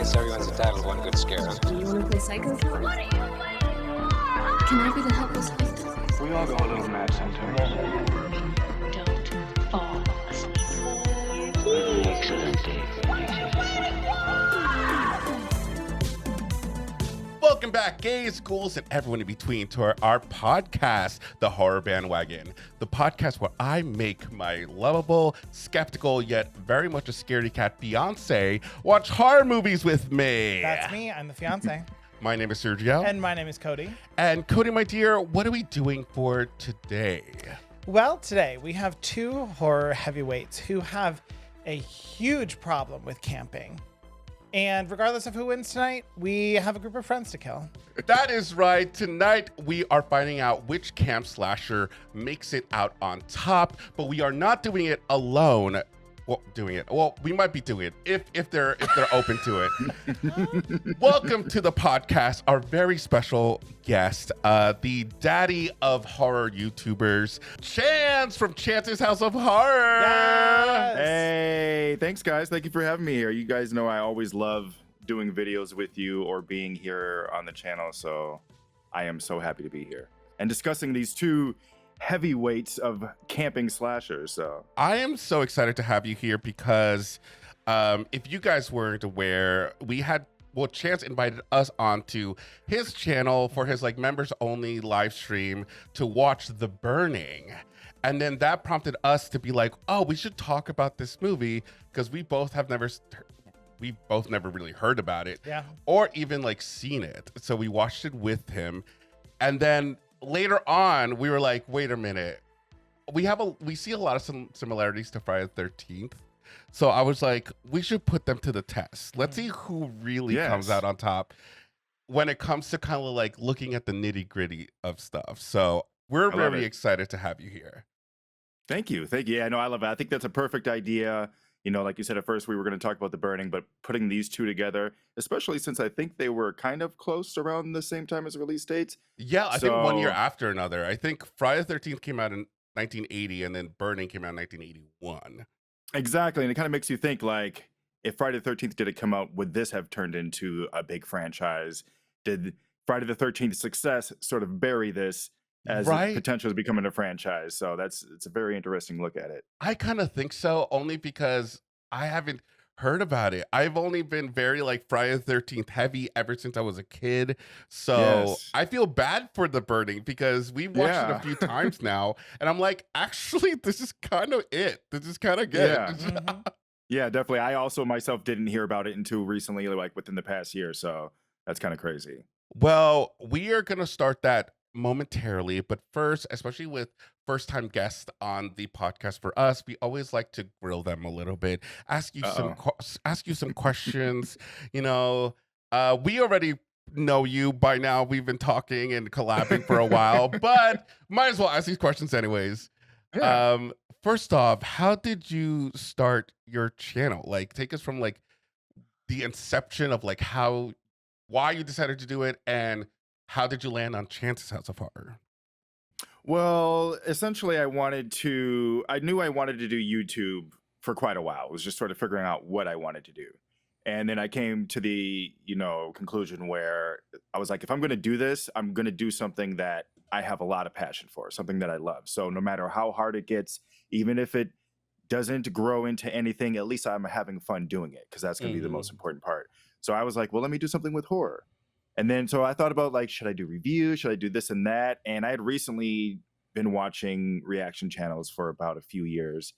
guess everyone's entitled to one good scare. Do you want to play psycho? What are you waiting for? Can I be the helpless victim? We all go a little mad sometimes. Don't fall asleep. Excellent day. Welcome back, gays, ghouls, and everyone in between to our podcast, The Horror Bandwagon, the podcast where I make my lovable, skeptical, yet very much a scaredy cat fiance watch horror movies with me. That's me. I'm the fiance. My name is Sergio. And my name is Cody. And Cody, my dear, what are we doing for today? Well, today we have two horror heavyweights who have a huge problem with camping. And regardless of who wins tonight, we have a group of friends to kill. That is right. Tonight, we are finding out which camp slasher makes it out on top, but we are not doing it alone. Well, we might be doing it if they're open to it. Welcome to the podcast, our very special guest, the daddy of horror YouTubers, Chance from Chance's House of Horror. Yes. Hey, thanks guys. Thank you for having me here. You guys know I always love doing videos with you or being here on the channel, so I am so happy to be here and discussing these two heavyweights of camping slashers. So I am so excited to have you here because if you guys weren't aware, Chance invited us onto his channel for his members only live stream to watch The Burning. And then that prompted us to be like, oh, we should talk about this movie because we both never really heard about it, or even seen it. So we watched it with him. And then later on, we were like, wait a minute. We see a lot of similarities to Friday the 13th. So I was like, we should put them to the test. Let's see who really comes out on top when it comes to kind of looking at the nitty gritty of stuff. So we're very excited to have you here. Thank you. Yeah, no, I love it. I think that's a perfect idea. You know, like you said, at first we were going to talk about The Burning, but putting these two together, especially since I think they were kind of close around the same time as release dates. Yeah, I think 1 year after another. I think Friday the 13th came out in 1980 and then Burning came out in 1981. Exactly. And it kind of makes you think, if Friday the 13th didn't come out, would this have turned into a big franchise? Did Friday the 13th success sort of bury this as potential as becoming a franchise? So it's a very interesting look at it. I kind of think so, only because I haven't heard about it. I've only been very Friday the 13th heavy ever since I was a kid. So I feel bad for The Burning because we've watched it a few times now. And I'm like, actually, this is kind of it. This is kind of good. Yeah. Yeah, definitely. I also myself didn't hear about it until recently, within the past year. So that's kind of crazy. Well, we are going to start that momentarily, but first, especially with first-time guests on the podcast for us, we always like to grill them a little bit, ask you some questions. You know, we already know you by now. We've been talking and collabing for a while, but might as well ask these questions anyways. Yeah. First off, how did you start your channel? Take us from the inception of why you decided to do it, and how did you land on Chance's House of Horror? Well, essentially, I knew I wanted to do YouTube for quite a while. It was just sort of figuring out what I wanted to do. And then I came to the, conclusion where I was like, if I'm going to do this, I'm going to do something that I have a lot of passion for, something that I love. So no matter how hard it gets, even if it doesn't grow into anything, at least I'm having fun doing it, because that's going to be the most important part. So I was like, well, let me do something with horror. And then so I thought about should I do reviews? Should I do this and that? And I had recently been watching reaction channels for about a few years.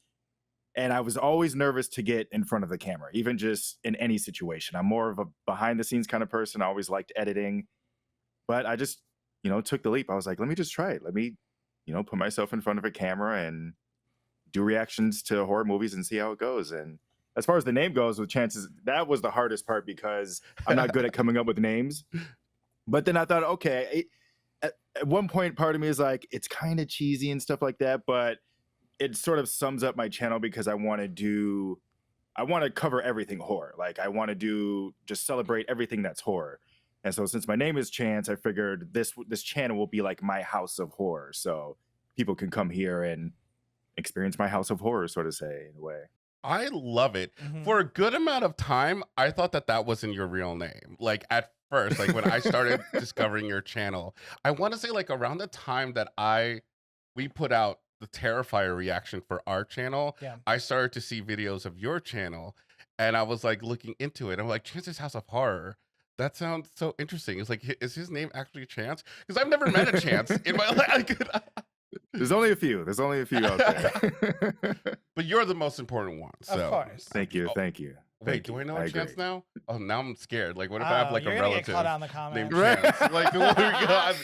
And I was always nervous to get in front of the camera, even just in any situation. I'm more of a behind the scenes kind of person. I always liked editing. But I just, took the leap. I was like, let me just try it. Let me, put myself in front of a camera and do reactions to horror movies and see how it goes. And as far as the name goes with Chances, that was the hardest part because I'm not good at coming up with names. But then I thought, okay, at one point, part of me is like, it's kind of cheesy and stuff like that, but it sort of sums up my channel because I want to cover everything horror. I want to just celebrate everything that's horror. And so since my name is Chance, I figured this channel will be like my house of horror. So people can come here and experience my house of horror, so to say, in a way. I love it. Mhm. For a good amount of time, I thought that that wasn't your real name. Like at first, like when I started discovering your channel, I want to say like around the time that we put out the Terrifier reaction for our channel, Yeah. I started to see videos of your channel, and I was like looking into it. I'm like, Chance's House of Horror. That sounds so interesting. It's like, is his name actually Chance? Because I've never met a Chance in my life. There's only a few. There's only a few out there. But you're the most important one. So. Of course. Thank you. Oh, Thank you. Wait, Thank do you. I know I a Chance agree. now? Oh, now I'm scared. Like, what if I have like you're a gonna get relative caught out in the named comments. Chance? Like, oh my god,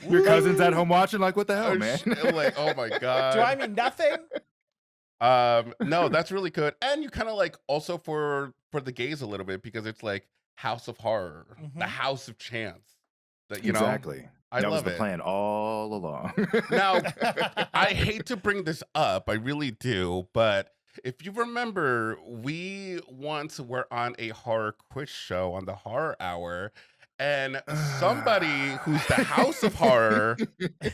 Your cousin's at home watching, like, what the hell, Oh, man? like, oh my god. Do I mean nothing? No, that's really good. And you kind of like also for the gays a little bit because it's like House of Horror, the Mhm. House of Chance. That you know, Exactly. I That was love the it. plan all along. Now, I hate to bring this up, I really do, but if you remember, we once were on a horror quiz show on the Horror Hour, and somebody who's the House of Horror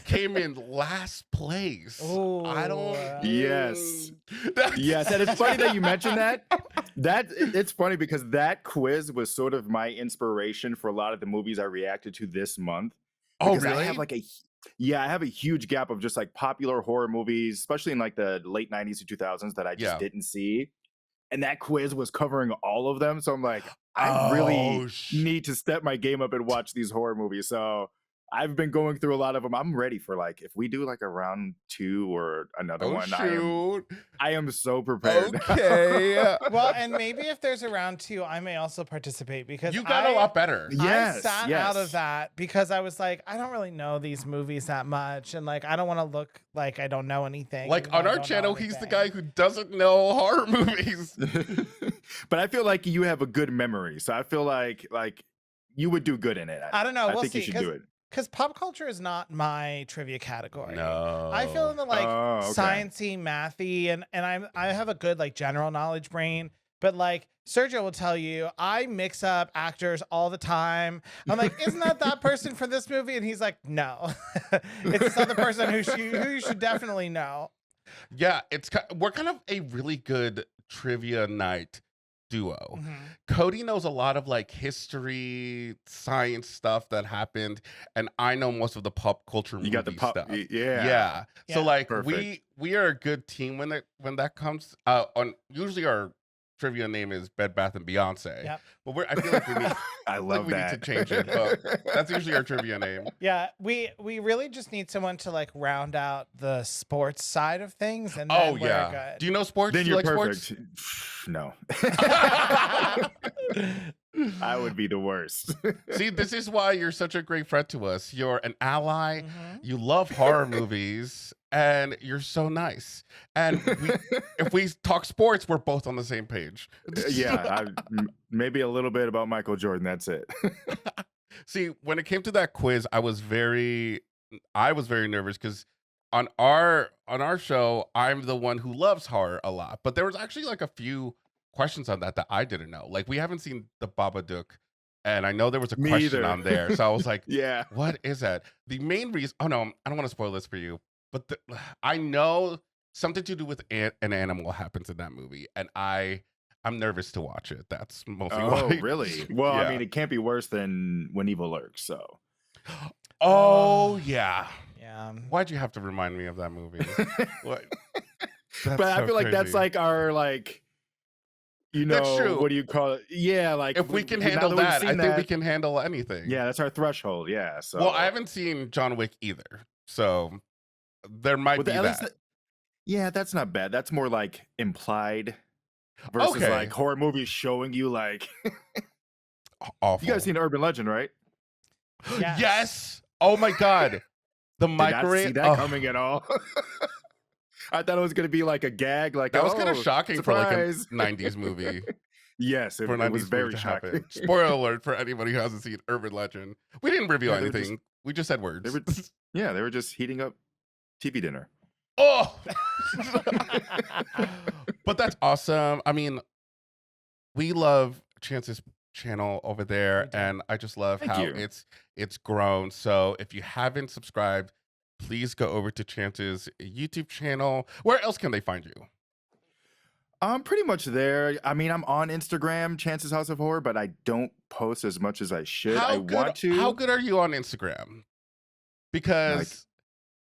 came in last place. I don't. Yes. That's- Yes, and it's funny that you mentioned that. It's funny because that quiz was sort of my inspiration for a lot of the movies I reacted to this month. Oh, Because I really? have I have a huge gap of just like popular horror movies, especially in like the late 90s to 2000s that I just Yeah. didn't see. And that quiz was covering all of them. So I'm like, I really Oh, need to step my game up and watch these horror movies. So I've been going through a lot of them. I'm ready for like, if we do like a round 2 or another Oh, one, shoot. I am so prepared. Okay. Well, and maybe if there's a round 2, I may also participate because You got a lot better. Yes, I sat out of yes. that because I was like, I don't really know these movies that much, and like I don't want to look like I don't know anything. Like even though on I our don't know channel, he's the anything. guy who doesn't know horror movies. But I feel like you have a good memory. So I feel like you would do good in it. I don't know. I We'll think see. you should do it. Because pop culture is not my trivia category. No. I feel in the like Oh, okay. sciencey, mathy, and I have a good like general knowledge brain. But like Sergio will tell you, I mix up actors all the time. I'm like, isn't that person for this movie? And he's like, no, it's this other person who you should definitely know. Yeah, we're kind of a really good trivia night duo. Mhm. Cody knows a lot of like history, science stuff that happened, and I know most of the pop culture movie You got the pop. stuff. Yeah. So Yeah. like Perfect. we are a good team when that comes. On usually our trivia name is Bed Bath and Beyonce. Yep. But I feel like we need I love we that. need to change it, but that's usually our trivia name. Yeah, we really just need someone to like round out the sports side of things, and then Oh we're yeah. good. Do you know sports? Then Do you you're like perfect. sports? No. I would be the worst. See, this is why you're such a great friend to us. You're an ally. Mhm. You love horror movies, and you're so nice. And if we talk sports, we're both on the same page. Yeah, maybe a little bit about Michael Jordan. That's it. See, when it came to that quiz, I was very nervous because on our show, I'm the one who loves horror a lot. But there was actually like a few questions on that I didn't know. Like we haven't seen the Babadook, and I know there was a Me question either. on there. So I was like, Yeah. what is that? The main reason, oh no, I don't want to spoil this for you, but I know something to do with an animal happens in that movie, and I'm nervous to watch it. That's mostly Oh, why. really? Well, I Yeah. mean, it can't be worse than When Evil Lurks. So. Oh yeah. Yeah. Why'd you have to remind me of that movie? What? But I feel like that's like our like. You know, That's true. what do you call it? Yeah, like If we can now handle we've that, I seen think we that- can handle anything. Yeah, that's our threshold. Yeah. So. Well, I haven't seen John Wick either, so there might Well, be at least that. yeah, that's not bad. That's more like implied versus Okay. like horror movies showing you like. Awful. You guys seen Urban Legend, right? Yes. Yes. Oh my god. The Did not microwave. see that coming at all. I thought it was gonna be like a gag. Like That was kind of oh, shocking surprise. for like a 90s movie. Yes, it, For a it 90s was movie very to shocking. happen. Spoiler alert for anybody who hasn't seen Urban Legend. We didn't review Yeah, they were anything. We just said words. They were, yeah, they were just heating up TV dinner. Oh. But that's awesome. I mean, we love Chance's channel over there, We do. and I just love Thank how you. it's grown. So if you haven't subscribed, please go over to Chance's YouTube channel. Where else can they find you? I'm pretty much there. I mean, I'm on Instagram, Chance's House of Horror, but I don't post as much as I should. I want to. How good are you on Instagram? Because Like,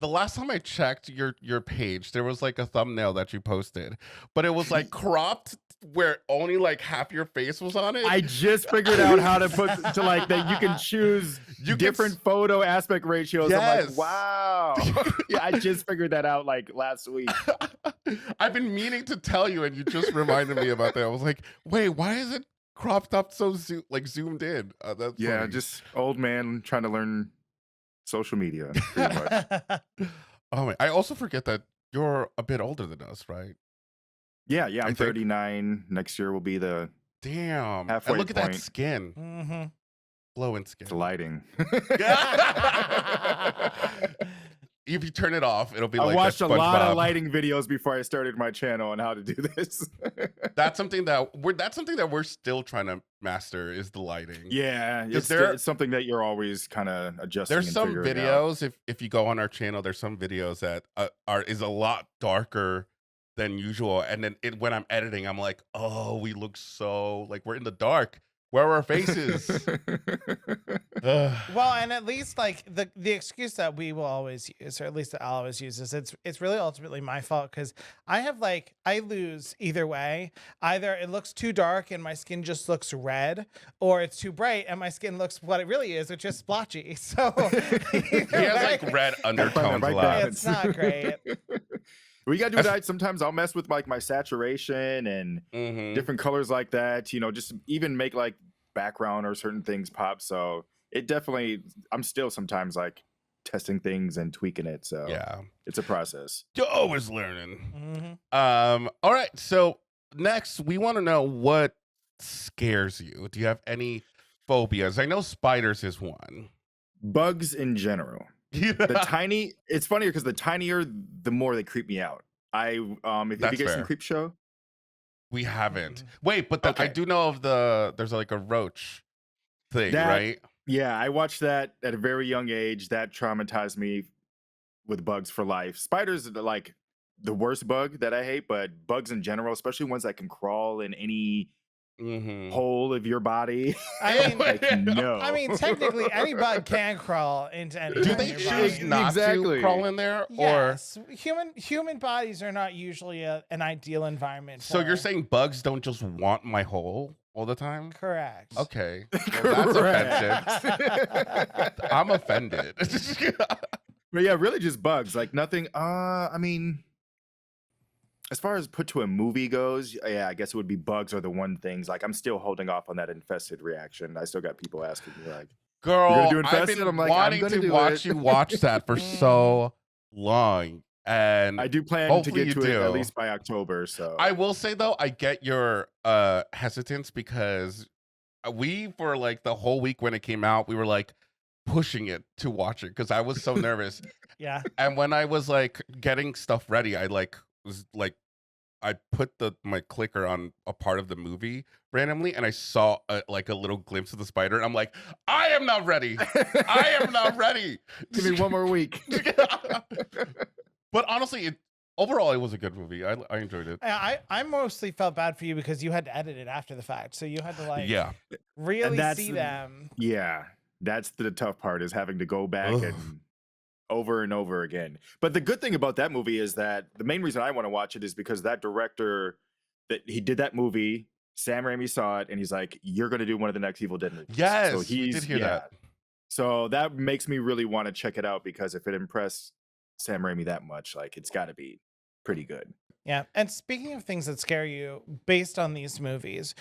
the last time I checked your page, there was like a thumbnail that you posted, but it was like cropped where only like half your face was on it. I just figured out how to put to like that you can choose different photo aspect ratios. I'm Yes. like, wow. Yeah, I just figured that out like last week. I've been meaning to tell you, and you just reminded me about that. I was like, wait, why is it cropped up so zoomed in? That's Yeah, funny. just old man trying to learn social media, pretty much. Oh man, I also forget that you're a bit older than us, right? Yeah, I I'm think- 39. Next year will be the Damn. Halfway And look at that point. skin. Mm-hmm. Glowing skin. lighting. If you turn it off, it'll be I like watched that a lot of SpongeBob. lighting videos before I started my channel on how to do this. That's something that we're still trying to master is the lighting. Yeah, it's, there- it's something that you're always kind of adjusting. There's and some figuring out. videos if you go on our channel, there's some videos that is a lot darker than usual, and then when I'm editing, I'm like, oh, we look so like we're in the dark. Where are our faces? Ugh. Well, and at least like the excuse that we will always use, or at least that I'll always use, is it's really ultimately my fault because I lose either way. Either it looks too dark and my skin just looks red, or it's too bright and my skin looks what it really is, which is splotchy. So He has like red undertones a right lot. balance. it's not great. We gotta do that. Sometimes I'll mess with like my saturation and Mhm. different colors like that. You know, just even make like background or certain things pop. So it definitely. I'm still sometimes like testing things and tweaking it. So Yeah, it's a process. you're always learning. Mhm. All right. So next, we want to know what scares you. Do you have any phobias? I know spiders is one. Bugs in general. The tiny. It's funnier because the tinier, the more they creep me out. If you That's get some fair. Creep Show. We haven't. Wait, but I Okay. do know of there's like a roach thing, That- right? Yeah, I watched that at a very young age. That traumatized me with bugs for life. Spiders are like the worst bug that I hate, but bugs in general, especially ones that can crawl in any Mm-hmm. hole of your body. I mean, like, no. I mean, technically, any bug can crawl into any. Do part they of your choose body. not Exactly. to crawl in there, or Yes, human bodies are not usually an ideal environment. so you're for- saying bugs don't just want my hole all the time? correct? Okay, well, that's offensive. Correct. I'm offended. But yeah, really just bugs. Like nothing. I mean, as far as put to a movie goes, yeah, I guess it would be bugs are the one things. Like I'm still holding off on that infested reaction. I still got people asking me like, Girl, gonna do I've Infested? been I'm like, I'm wanting gonna to do watch it. you watch that for so long, and I do plan to Hopefully get you to it do. at least by October. So I will say though, I get your hesitance because we for like the whole week when it came out, we were like pushing it to watch it because I was so nervous. Yeah. And when I was like getting stuff ready, I I put my clicker on a part of the movie randomly, and I saw like a little glimpse of the spider, and I'm like, I am not ready. I am not ready. give me one more week. But honestly, overall, it was a good movie. I enjoyed it. I mostly felt bad for you because you had to edit it after the fact, so you had to like Yeah. really that's see the- them. Yeah, that's the tough part is having to go back Ugh. and over and over again. But the good thing about that movie is that the main reason I want to watch it is because that director that he did that movie, Sam Raimi saw it and he's like, "You're going to do one of the next Evil Dead movies." Yes, so we did hear that. So that makes me really want to check it out because if it impressed Sam Raimi that much, like it's got to be pretty good. Yeah. And speaking of things that scare you based on these movies,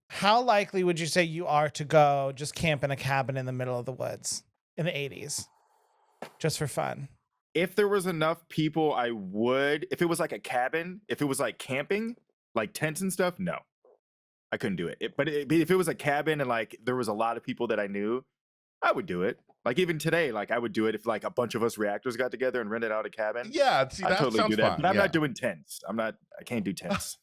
how likely would you say you are to go just camp in a cabin in the middle of the woods in the 80s just for fun? If there was enough people, I would. If it was like a cabin, if it was like camping, like tents and stuff, no, I couldn't do it. But if it was a cabin and like there was a lot of people that I knew, I would do it. Like even today, like I would do it if like a bunch of us reactors got together and rented out a cabin. Yeah, see, I that totally sounds do that. fun. But I'm yeah. not doing tents. I can't do tents.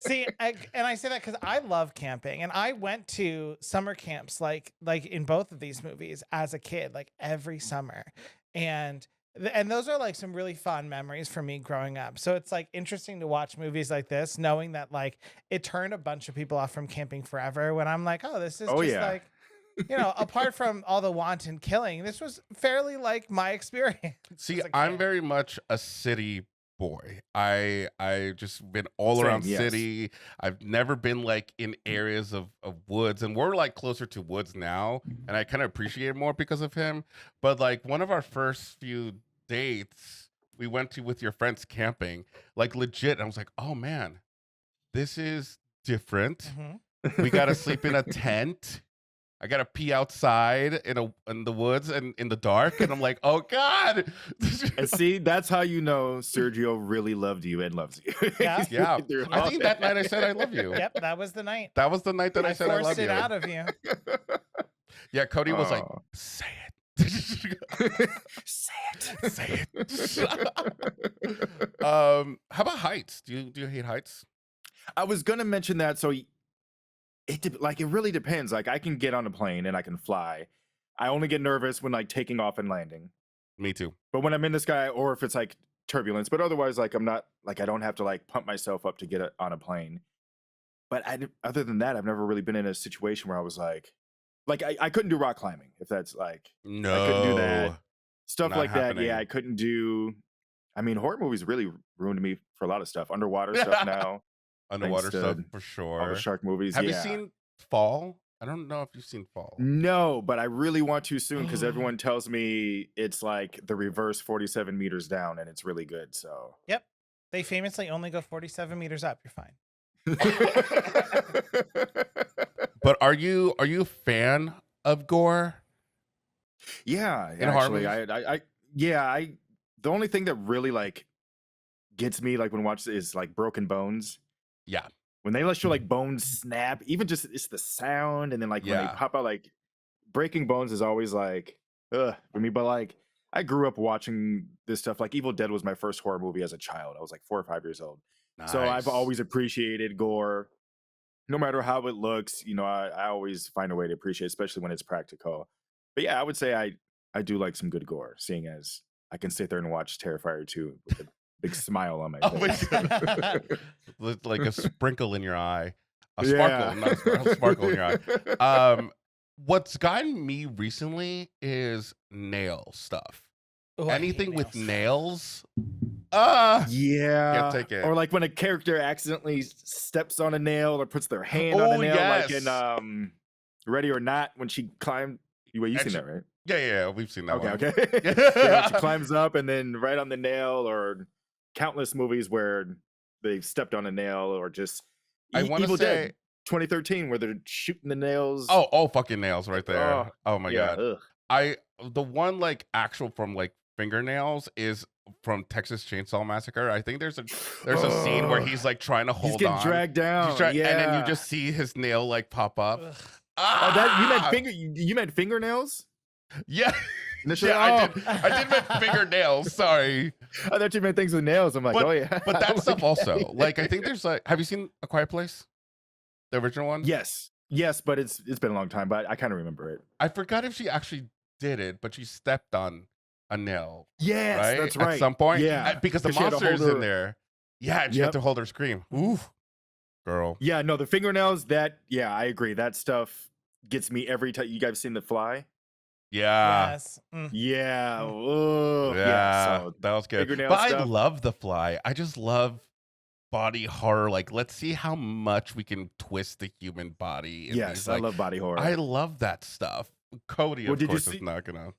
See, and I say that because I love camping, and I went to summer camps like in both of these movies as a kid, like every summer, and And those are like some really fun memories for me growing up. So it's like interesting to watch movies like this, knowing that like it turned a bunch of people off from camping forever. When I'm like, oh, this is just like, you know, apart from all the wanton killing, this was fairly like my experience. See, as a I'm kid. very much a city boy. I just been all Same, around yes. city. I've never been like in areas of woods, and we're like closer to woods now, and I kind of appreciate it more because of him. But like one of our first few dates we went to with your friends camping, like legit, I was like, oh man, this is different. Mhm. We gotta sleep in a tent. I gotta pee outside in the woods and in the dark, and I'm like, oh god. And see, that's how you know Sergio really loved you and loves you. Yeah. He's Yeah, been through I all think that night I said I love you. Yep, that was the night. That was the night that I said I forced love it you. out of you. Yeah, Cody was like, Oh. say it. Say it. Say it. How about heights? Do you hate heights? I was gonna mention that. So it really depends. Like I can get on a plane and I can fly. I only get nervous when like taking off and landing. Me too. But when I'm in the sky, or if it's like turbulence, but otherwise, like I'm not like I don't have to like pump myself up to get on a plane. But other than that, I've never really been in a situation where I was like I couldn't do rock climbing. If that's like No. I couldn't do that. Stuff Not like that. happening. Yeah, I couldn't do. I mean, horror movies really ruined me for a lot of stuff. Underwater stuff now. Underwater Thanks stuff to for All sure. the shark movies. Have you yeah. seen Fall? I don't know if you've seen Fall. No, but I really want to soon because everyone tells me it's like the reverse 47 meters down and it's really good. So Yep. They famously only go 47 meters up. You're fine. But are you a fan of gore? yeah, In horror actually, movies? the only thing that really like gets me like when watched is like broken bones. Yeah. When they let you like bones snap, even just it's the sound, and then like when Yeah. they pop out, like breaking bones is always like ugh for me. But like I grew up watching this stuff. Like Evil Dead was my first horror movie as a child. I was like 4 or 5 years old. So I've Nice. always appreciated gore, no matter how it looks. You know, I always find a way to appreciate, especially when it's practical. But yeah, I would say I do like some good gore, seeing as I can sit there and watch Terrifier 2 with a big smile on my Oh my face. god. With like a sprinkle in your eye. A Yeah. sparkle, not a sprinkle, a sparkle in your eye. What's gotten me recently is nail stuff. Ooh, I hate Anything with nails. nails. Yeah. take it. Or like when a character accidentally steps on a nail or puts their hand on a Oh, nail, like yes. in Ready or Not, when she climbed. You've And seen she- that, right? Yeah, we've seen that Okay, one. okay. Yeah, when she climbs up and then right on the nail, or countless movies where they stepped on a nail, or just I wanna Evil say- Dead 2013 where they're shooting the nails. Oh, fucking nails right there. Oh, Oh my yeah. god. The one like actual from like fingernails is from Texas Chainsaw Massacre. I think there's a scene where he's like trying to He's hold getting on. dragged down. He's trying, yeah. and then you just see his nail like pop up. Ugh. Oh, that you meant Ah! you meant fingernails? Yeah. Initially, Yeah, oh, I did my fingernails. Sorry, I thought you meant things with nails. I'm like, But- oh yeah. but that stuff Okay. also. Like, I think there's like, have you seen A Quiet Place, the original one? Yes, but it's been a long time, but I kind of remember it. I forgot if she actually did it, but she stepped on a nail. Yes, Right, that's right. At some point, Yeah, because the she had to monster is hold in her- there. Yeah, and she had Yep. to hold her scream. Ooh, girl. Yeah, no, the fingernails. I agree. That stuff gets me every time. You guys seen The Fly? Yeah. Yes. Yeah. Mm. Oh, Yeah, So that was good. fingernail But I stuff. love The Fly. I just love body horror. Like, let's see how much we can twist the human body. in yes, these, I like, love body horror. I love that stuff. Cody, Well, of did you course, is see- not gonna.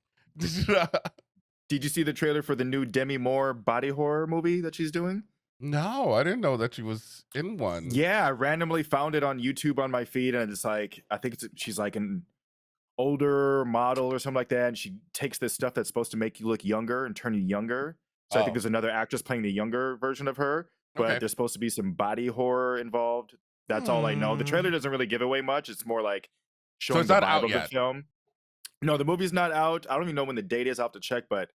Did you see the trailer for the new Demi Moore body horror movie that she's doing? No, I didn't know that she was in one. Yeah, I randomly found it on YouTube on my feed, and it's like she's like an older model or something like that, and she takes this stuff that's supposed to make you look younger and turn you younger. So I Oh. think there's another actress playing the younger version of her, but Okay. there's supposed to be some body horror involved. That's all I know. The trailer doesn't really give away much. It's more like showing it's the not vibe out of yet? the film. No, the movie's not out. I don't even know when the date is. I'll have to check, but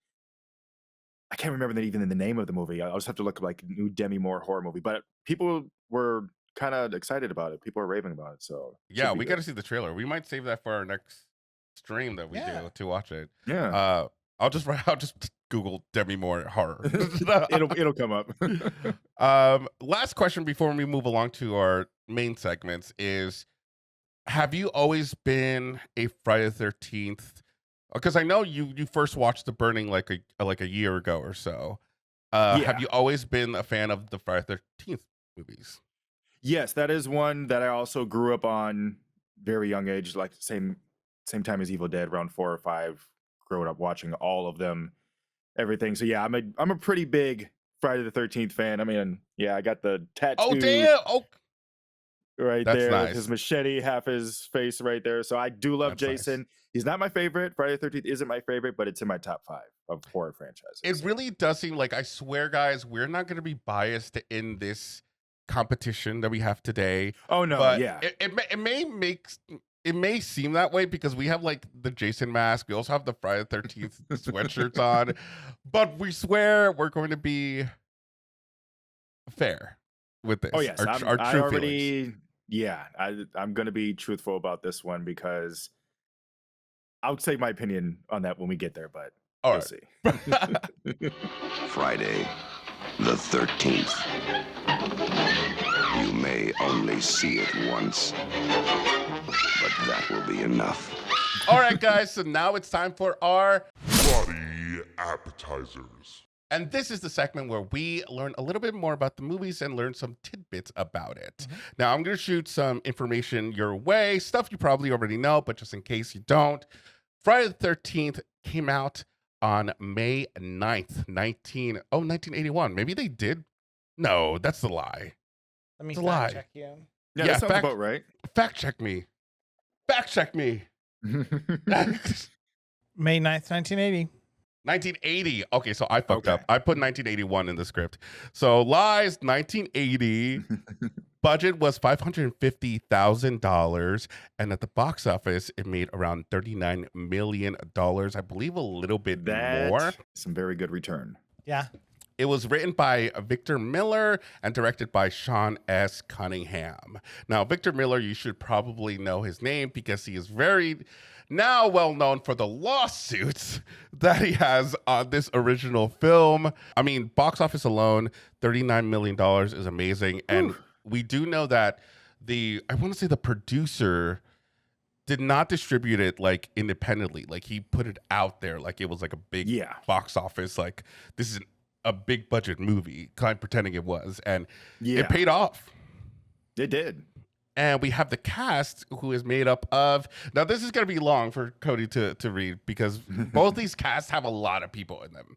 I can't remember even the name of the movie. I'll just have to look up like new Demi Moore horror movie. But people were kind of excited about it. People are raving about it. So Yeah, should be we good. got to see the trailer. We might save that for our next stream that we Yeah. do to watch it. Yeah. I'll just Google Demi Moore horror. It'll come up. Last question before we move along to our main segments is, have you always been a Friday the 13th? Because I know you first watched The Burning like a year ago or so. Yeah. Have you always been a fan of the Friday the 13th movies? Yes, that is one that I also grew up on very young age, like same time as Evil Dead, around 4 or 5. Growing up watching all of them, everything. So yeah, I'm a pretty big Friday the 13th fan. I mean, yeah, I got the tattoo. Oh damn! Oh, right that's there, nice. with his machete, half his face right there. So I do love That's Jason. nice. He's not my favorite. Friday the 13th isn't my favorite, but it's in my top 5 of horror franchises. It really does seem like, I swear, guys, we're not going to be biased in this competition that we have today. Oh no, But yeah. it may seem that way because we have like the Jason mask. We also have the Friday the 13th sweatshirts on, but we swear we're going to be fair with this. Oh yes, our I true already. feelings. Yeah, I'm gonna be truthful about this one because I'll say my opinion on that when we get there, but All we'll right. see. Friday the 13th. You may only see it once, but that will be enough. All right, guys. So now it's time for our Body Appetizers. And this is the segment where we learn a little bit more about the movies and learn some tidbits about it. Now, I'm going to shoot some information your way, stuff you probably already know, but just in case you don't. Friday the 13th came out on May 9th, 1981. Maybe they did? No, that's a lie. Let me It's a lie. fact check you. Yeah, Yeah, that sounds fact- about right. Fact check me. Fact check me. May 9th, 1980. 1980. Okay, so I fucked Okay. up. I put 1981 in the script. So lies, 1980. Budget was $550,000, and at the box office, it made around $39 million. I believe a little bit more. That's some very good return. Yeah. It was written by Victor Miller and directed by Sean S. Cunningham. Now, Victor Miller, you should probably know his name because he is very now well known for the lawsuits that he has on this original film. I mean, box office alone, $39 million is amazing. And we do know that I want to say the producer did not distribute it like independently. Like he put it out there like it was like a big box office. Like this is a big budget movie, kind of pretending it was. And it paid off. It did. And we have the cast who is made up of, now this is going to be long for Cody to read because both these casts have a lot of people in them.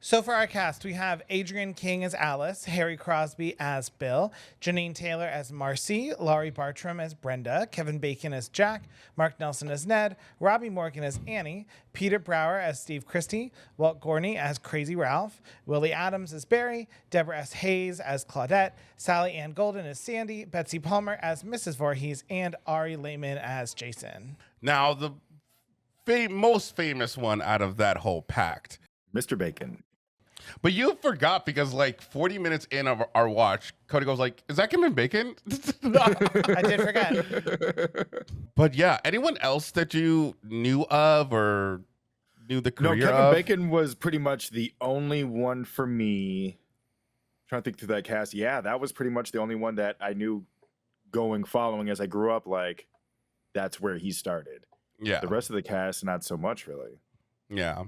So for our cast, we have Adrienne King as Alice, Harry Crosby as Bill, Janine Taylor as Marcy, Laurie Bartram as Brenda, Kevin Bacon as Jack, Mark Nelson as Ned, Robbie Morgan as Annie, Peter Brower as Steve Christie, Walt Gorney as Crazy Ralph, Willie Adams as Barry, Deborah S. Hayes as Claudette, Sally Ann Golden as Sandy, Betsy Palmer as Mrs. Voorhees, and Ari Lehman as Jason. Now, the most famous one out of that whole pact, Mr. Bacon. But you forgot because like 40 minutes in of our watch, Cody goes like, is that Kevin Bacon? I did forget. But yeah, anyone else that you knew of or knew the career Kevin of? Bacon was pretty much the only one for me. Trying to think through that cast. Yeah, that was pretty much the only one that I knew following as I grew up. Like, that's where he started. Yeah. The rest of the cast, not so much, really. Yeah.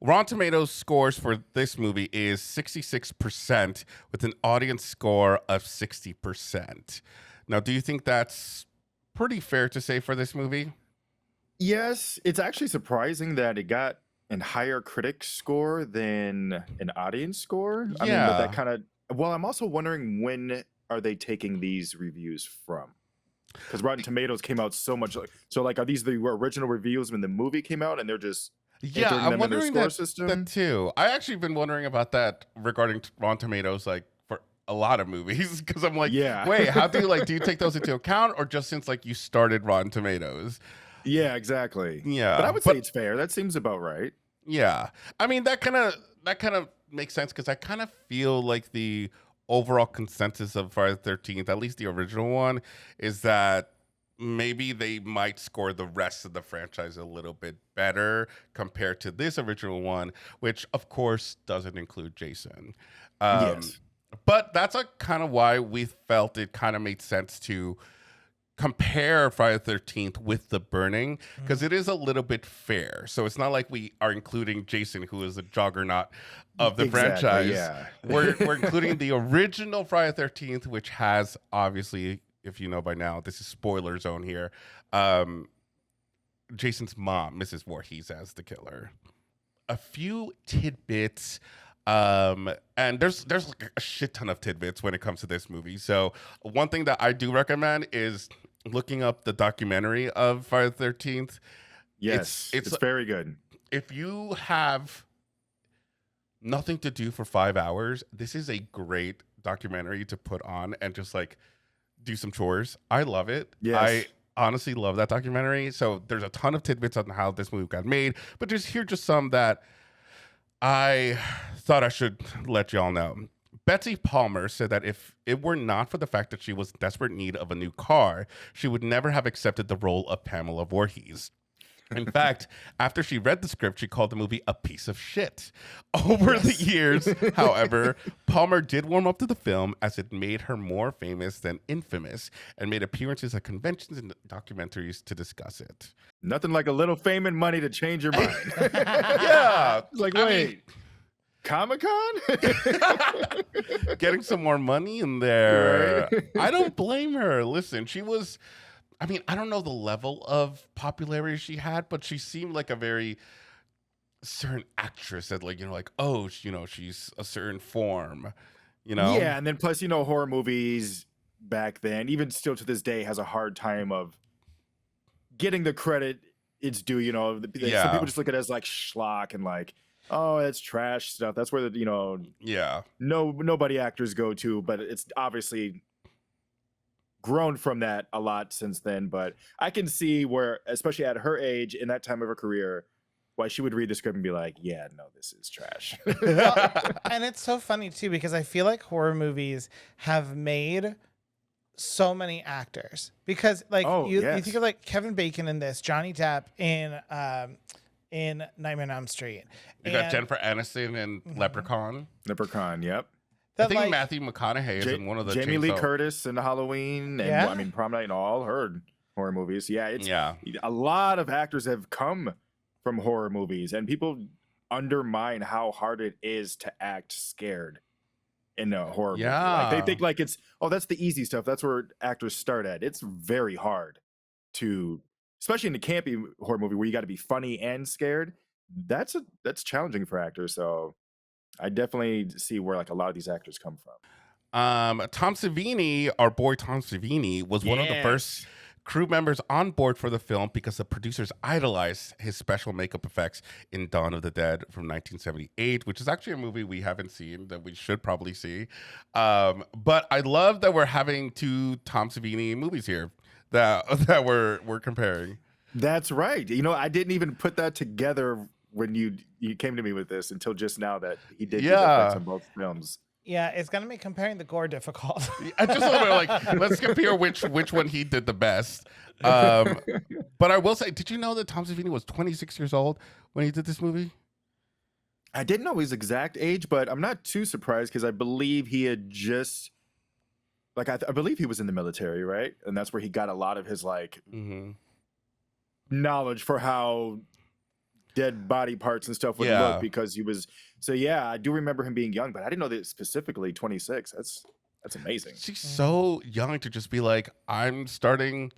Rotten Tomatoes scores for this movie is 66% with an audience score of 60%. Now, do you think that's pretty fair to say for this movie? Yes, it's actually surprising that it got a higher critic score than an audience score. I mean, Yeah. that kind of. Well, I'm also wondering when are they taking these reviews from? Because Rotten Tomatoes came out so much. So, like, are these the original reviews when the movie came out, and they're just Yeah, entering I'm them in their wondering score that, system? that too. I actually been wondering about that regarding Rotten Tomatoes, like for a lot of movies, because I'm like, Yeah. wait, how do you take those into account, or just since like you started Rotten Tomatoes? Yeah, exactly. Yeah, But I would say it's fair. That seems about right. Yeah, I mean that kind of makes sense because I kind of feel like the overall consensus of Friday the 13th, at least the original one, is that maybe they might score the rest of the franchise a little bit better compared to this original one, which of course doesn't include Jason. Yes. But that's kind of why we felt it kind of made sense to compare Friday the 13th with The Burning, because it is a little bit fair. So it's not like we are including Jason, who is the juggernaut of the Exactly, franchise. yeah. We're including the original Friday the 13th, which has, obviously, if you know by now, this is spoiler zone here, Jason's mom, Mrs. Voorhees, as the killer. A few tidbits. And there's like a shit ton of tidbits when it comes to this movie. So one thing that I do recommend is looking up the documentary of Friday the 13th. Yes, it's very good. If you have nothing to do for 5 hours, this is a great documentary to put on and just like do some chores. I love it. Yes. I honestly love that documentary. So there's a ton of tidbits on how this movie got made, but just some that I thought I should let y'all know. Betsy Palmer said that if it were not for the fact that she was in desperate need of a new car, she would never have accepted the role of Pamela Voorhees. In fact, after she read the script, she called the movie a piece of shit. Over the years, however, Palmer did warm up to the film as it made her more famous than infamous and made appearances at conventions and documentaries to discuss it. Nothing like a little fame and money to change your mind. Yeah. It's like, I wait, mean, Comic-Con? getting some more money in there. Right. I don't blame her. Listen, she was, I mean, I don't know the level of popularity she had, but she seemed like a very certain actress that, like, oh, she's a certain form, Yeah, and then plus, horror movies back then, even still to this day, has a hard time of getting the credit it's due. Some people just look at it as like schlock and like, oh, that's trash stuff. That's where nobody actors go to, but it's obviously grown from that a lot since then. But I can see where, especially at her age, in that time of her career, why she would read the script and be like, yeah, no, this is trash. And it's so funny too, because I feel like horror movies have made so many actors, because like you think of like Kevin Bacon in this, Johnny Depp in Nightmare on Elm Street. You got Jennifer Aniston in Leprechaun. Leprechaun, yep. I think Matthew McConaughey is in one of the Jamie Lee Curtis in Halloween, and Prom Night and all her horror movies. Yeah, a lot of actors have come from horror movies, and people undermine how hard it is to act scared in a horror movie. Like, they think like that's the easy stuff. That's where actors start at. It's very hard to, especially in a campy horror movie where you got to be funny and scared. That's challenging for actors. So I definitely see where like a lot of these actors come from. Tom Savini, our boy Tom Savini, was one of the first crew members on board for the film because the producers idolized his special makeup effects in Dawn of the Dead from 1978, which is actually a movie we haven't seen that we should probably see. But I love that we're having two Tom Savini movies here that we're comparing. That's right. I didn't even put that together when you came to me with this until just now that he did good effects on both films. Yeah, it's gonna make comparing the gore difficult. I just a little bit like, let's compare which one he did the best. But I will say, did you know that Tom Savini was 26 years old when he did this movie? I didn't know his exact age, but I'm not too surprised because I believe he had just, like, I believe he was in the military, right? And that's where he got a lot of his like knowledge for how dead body parts and stuff would look, because he was. So yeah, I do remember him being young, but I didn't know that specifically 26. That's amazing. She's so young to just be like, I'm starting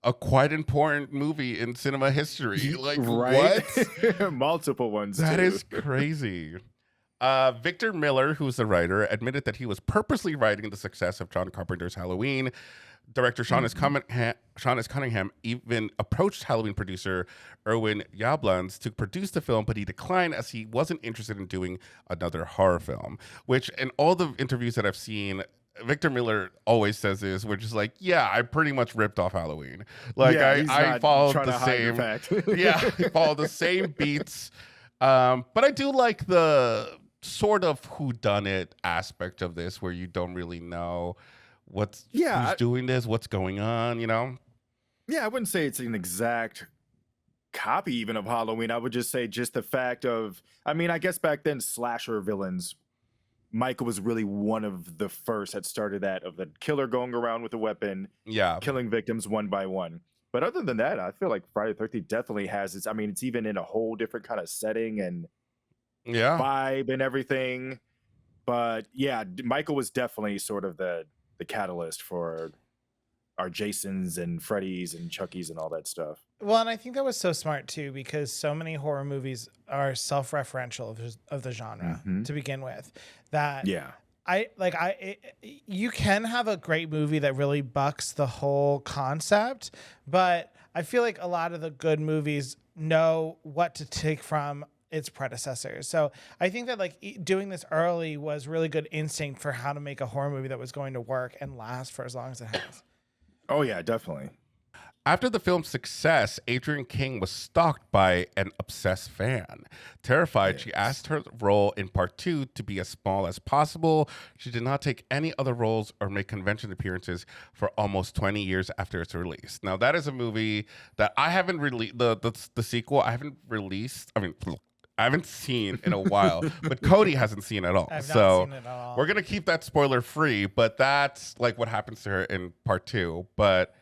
a quite important movie in cinema history. Like, right? what? Multiple ones. That too. is crazy. Victor Miller, who's the writer, admitted that he was purposely writing the success of John Carpenter's Halloween. Director Sean S. Cunningham even approached Halloween producer Irwin Yablans to produce the film, but he declined as he wasn't interested in doing another horror film. Which, in all the interviews that I've seen, Victor Miller always says this, which is like, yeah, I pretty much ripped off Halloween. Like, I followed the same, I followed the same beats. But I do like the sort of whodunit aspect of this, where you don't really know who's doing this, what's going on, Yeah, I wouldn't say it's an exact copy even of Halloween. I would just say just the fact of, I mean, I guess back then slasher villains, Michael was really one of the first that started that, of the killer going around with a weapon, Yeah. killing victims one by one. But other than that, I feel like Friday the 13th definitely has its, I mean, it's even in a whole different kind of setting and Yeah. vibe and everything. But yeah, Michael was definitely sort of the catalyst for our Jasons and Freddys and Chuckies and all that stuff. Well, and I think that was so smart too, because so many horror movies are self-referential of the genre to begin with. That Yeah. You can have a great movie that really bucks the whole concept, but I feel like a lot of the good movies know what to take from its predecessors. So I think that like doing this early was really good instinct for how to make a horror movie that was going to work and last for as long as it has. Oh yeah, definitely. After the film's success, Adrienne King was stalked by an obsessed fan. Terrified, she asked her role in part 2 to be as small as possible. She did not take any other roles or make convention appearances for almost 20 years after its release. Now, that is a movie that I haven't released, the sequel, I haven't released. I mean, I haven't seen in a while, but Cody hasn't seen it at all. I've not So seen it at all. we're going to keep that spoiler free, but that's like what happens to her in part 2. But,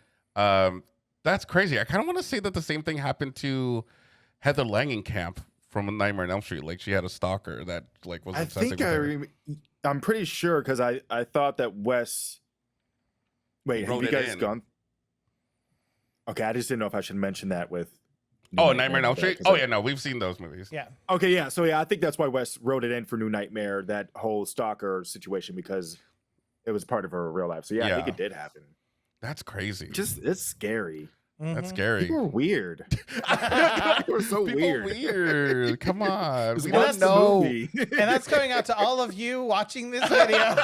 that's crazy. I kind of want to say that the same thing happened to Heather Langenkamp from Nightmare on Elm Street. Like she had a stalker that like was I obsessing think with her. I'm pretty sure because I thought that Wes. Wait, have wrote you it guys in. gone? Okay, I just didn't know if I should mention that with. Oh, Nightmare on Elm Street? 'cause Oh, I- yeah, no, we've seen those movies. Yeah. Okay, yeah. So yeah, I think that's why Wes wrote it in for New Nightmare, that whole stalker situation, because it was part of her real life. So yeah, I think Yeah. it did happen. That's crazy. Just it's scary. That's Mhm. scary. People are weird. People are so People weird. weird. Come on. Just We watch don't the know. movie. And that's going out to all of you watching this video.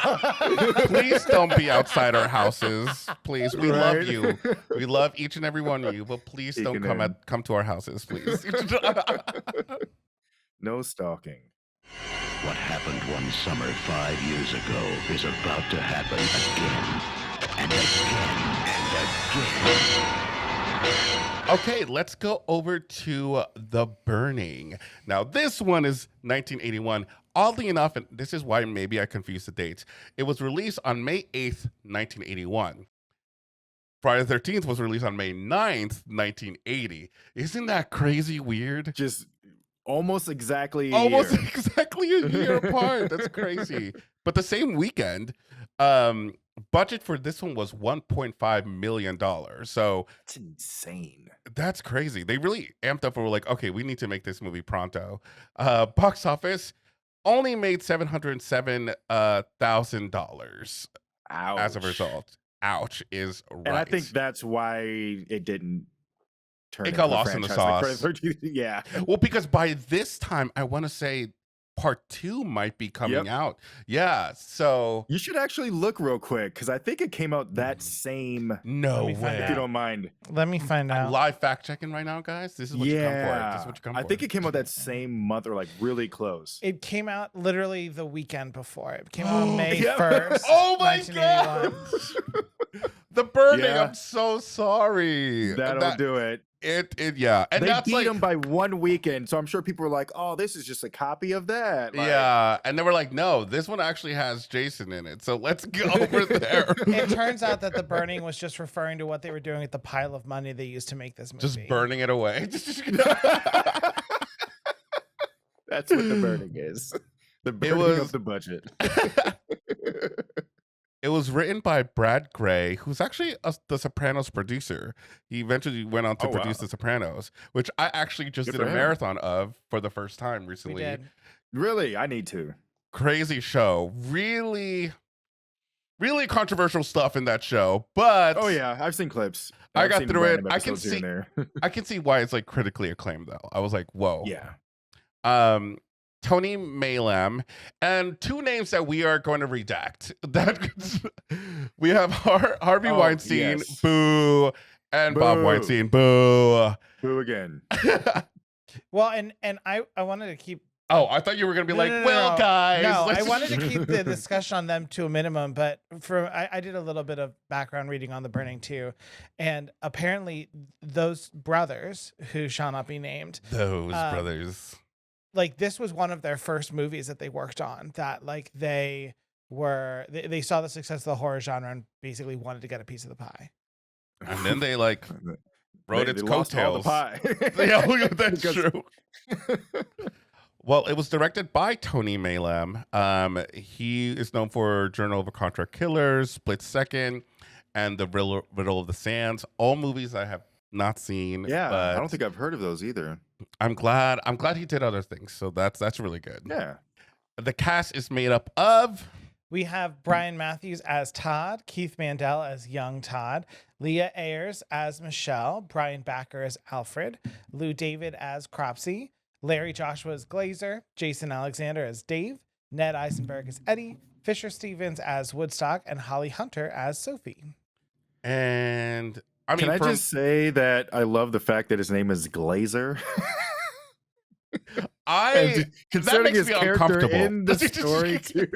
Please don't be outside our houses. Please. We love Right. you. We love each and every one of you, but please don't Peeking come to our houses, please. No stalking. What happened one summer 5 years ago is about to happen again and again and again. Okay, let's go over to The Burning. Now, this one is 1981. Oddly enough, and this is why maybe I confused the dates, it was released on May 8th, 1981. Friday the 13th was released on May 9th, 1980. Isn't that crazy weird? Just almost exactly a Almost year. exactly a year apart. That's crazy. But the same weekend, budget for this one was $1.5 million. So That's insane. that's crazy. They really amped up and were like, okay, we need to make this movie pronto. Box office only made $707,000 Ouch. as a result. Ouch is right. And I think that's why it didn't turn. It got into a lost in the franchise like sauce. Friday the 13th. Yeah. Well, because by this time, I want to say part 2 might be coming Yep. out. Yeah. So You should actually look real quick because I think it came out that same. no Let me find way. If you don't mind. Let me find I'm out. live fact checking right now, guys. This is what you come for. This Yeah. is what you come I for. think it came out that same month or like really close. It came out literally the weekend before. It came out on May Yep. 1st. Oh my 1981. The Burning. Yeah. I'm so sorry. That'll do it. Yeah. And They that's beat like, them by one weekend, so I'm sure people were like, "Oh, this is just a copy of that." Like, yeah. And they were like, no, this one actually has Jason in it. So let's go over there. It turns out that The Burning was just referring to what they were doing with the pile of money they used to make this movie. Just burning it away. That's what the burning is. The burning was- of the budget. It was written by Brad Gray, who's actually The Sopranos producer. He eventually went on to Oh, produce wow. The Sopranos, which I actually just Good did for a him. marathon of for the first time We recently. did. Really, I need to. Crazy show. Really, really controversial stuff in that show. But Oh yeah, I've seen clips. I I've got seen through it. random I can episodes here and there. I can see why it's like critically acclaimed though. I was like, whoa. Yeah. Tony Malam, and 2 names that we are going to redact. That we have Harvey Oh, Weinstein, yes. boo, and Bob Boo. Weinstein, boo. Who again? Well, and I wanted to keep Oh, I thought you were gonna be like, No, well, guys. No, I let's- wanted to keep the discussion on them to a minimum, but I did a little bit of background reading on The Burning too, and apparently those brothers who shall not be named, Those brothers. like this was one of their first movies that they worked on. That like they saw the success of the horror genre and basically wanted to get a piece of the pie. And then they like rode its They lost all the coattails. pie. Yeah, that's Because- true. Well, it was directed by Tony Maylam. He is known for Journal of a Contract Killers, Split Second, and The Riddle of the Sands. All movies I have not seen. Yeah, but I don't think I've heard of those either. I'm glad he did other things. So that's really good. Yeah. The cast is made up of We have Brian Matthews as Todd, Keith Mandel as young Todd, Leah Ayers as Michelle, Brian Backer as Alfred, Lou David as Cropsey, Larry Joshua as Glazer, Jason Alexander as Dave, Ned Eisenberg as Eddie, Fisher Stevens as Woodstock, and Holly Hunter as Sophie. and I mean, Can I just say that I love the fact that his name is Glazer? And considering makes his me character uncomfortable. in the story too.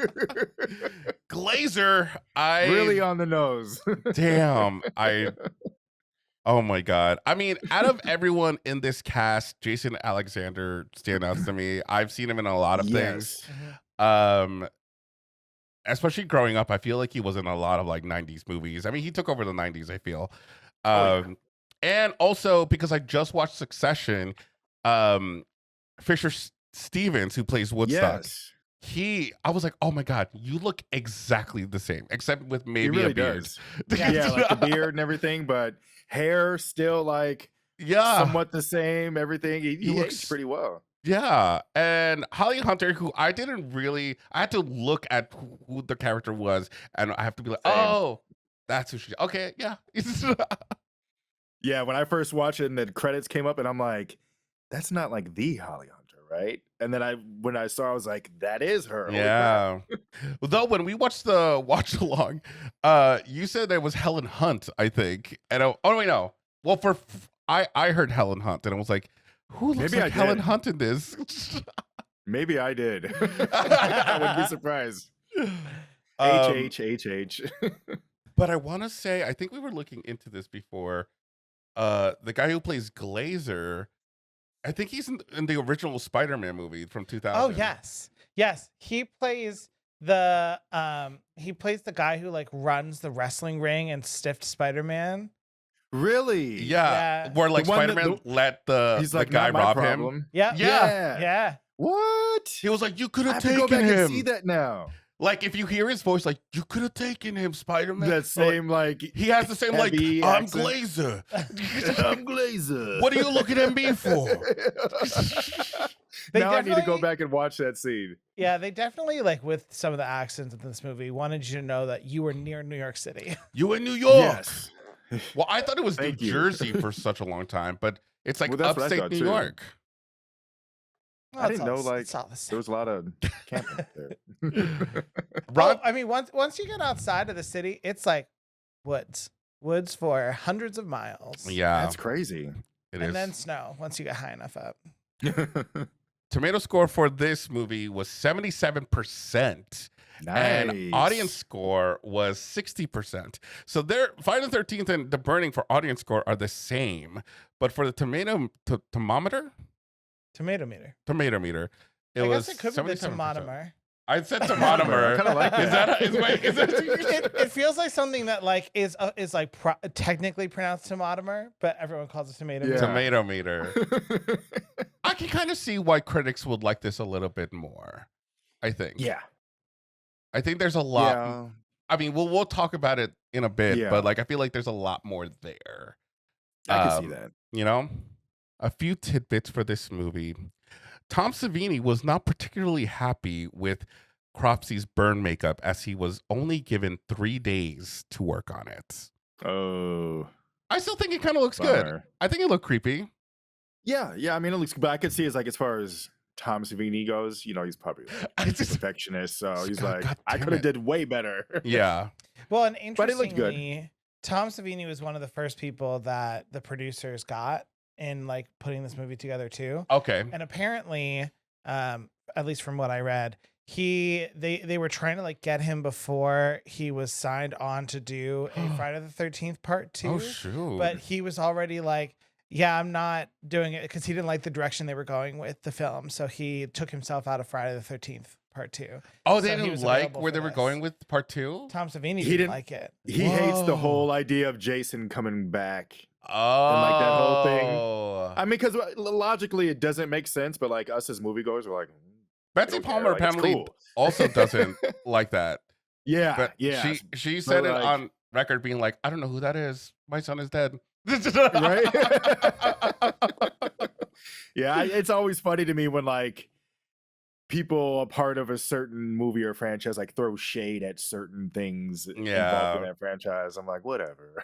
Glazer, Really on the nose. damn, oh my god. I mean, out of everyone in this cast, Jason Alexander stands out to me. I've seen him in a lot of things. Especially growing up, I feel like he was in a lot of like 90s movies. I mean, he took over the 90s, I feel. And also because I just watched Succession, Fisher Stevens, who plays Woodstock, I was like, oh my god, you look exactly the same, except with maybe He really a beard. does. Yeah, like the beard and everything, but hair still like somewhat the same. Everything he looks looks pretty well. Yeah, and Holly Hunter, who I had to look at who the character was, and I have to be like, Same. oh, that's who she. Okay, yeah. Yeah, when I first watched it and the credits came up, and I'm like, that's not like the Holly Hunter, right? And then when I saw, I was like, that is her. Holy crap. Yeah. Though when we watched the watch along, you said it was Helen Hunt, I think. And oh wait, no. Well, I heard Helen Hunt, and I was like, who looks Maybe like I Helen did. Hunt in this? Maybe I did. I wouldn't be surprised. H. But I want to say, I think we were looking into this before. The guy who plays Glazer, I think he's in the original Spider-Man movie from 2000. Oh yes, he plays the guy who like runs the wrestling ring and stiffed Spider-Man. Really? Yeah, where like The one that- Spider-Man let the He's like, guy not my rob him. problem. Yeah. What? He was like, you could I have have to go taken back him. and see that now. Like if you hear his voice, like you could have taken him, Spider-Man. That same like He has the same like, heavy I'm accent. Glazer. I'm Glazer. What are you looking at me for? Now I need to go definitely- back and watch that scene. Yeah, they definitely like with some of the accents in this movie wanted you to know that you were near New York City. You in New York? Yes. Well, I thought it was New Thank you. Jersey for such a long time, but it's like Well, that's what I upstate thought, New too. York. I didn't know It's like all the same. there was a lot of camping there. Ron, I mean, once you get outside of the city, it's like woods for hundreds of miles. yeah, That's crazy. it and is. then snow once you get high enough up. Tomato score for this movie was 77%. And audience score was 60%. So Friday the 13th and The Burning for audience score are the same. But for the thermometer, Tomato meter. it I was guess it could be the 77%. tomater. I said thermometer. I kinda like Is that. It feels like something that like is like technically pronounced tomater, but everyone calls it tomato Yeah. meter. Tomato meter. I can kind of see why critics would like this a little bit more. I think. Yeah. I think there's a lot. Yeah. I mean, we'll talk about it in a bit, Yeah. but like I feel like there's a lot more there. I can see that. You know, a few tidbits for this movie. Tom Savini was not particularly happy with Cropsey's burn makeup as he was only given 3 days to work on it. Oh. I still think it kind of looks good. Bummer. I think it looked creepy. Yeah. I mean, it looks, but I could see as far as Tom Savini goes, he's probably like I a just, perfectionist, so he's God like, I damn could have it. did way better. yeah. Well, and But it looked good. interestingly, Tom Savini was one of the first people that the producers got in like putting this movie together too. Okay. And apparently, at least from what I read, they were trying to like get him before he was signed on to do a Friday the 13th part 2. Oh shoot! But he was already like, yeah, I'm not doing it because he didn't like the direction they were going with the film. So he took himself out of Friday the 13th part 2. Oh, they So he didn't was like available where for they were this. going with part 2. Tom Savini He didn't didn't- like it. He hates the Whoa. whole idea of Jason coming back. Oh, like that whole thing. I mean, because logically it doesn't make sense, but like us as moviegoers, we're like, Betsy don't care, Palmer like, it's apparently cool. also doesn't like that. yeah, But yeah, she said it like- on record being like, I don't know who that is. My son is dead. right? Yeah, it's always funny to me when like people a part of a certain movie or franchise like throw shade at certain things involved Yeah. in that franchise. I'm like, whatever.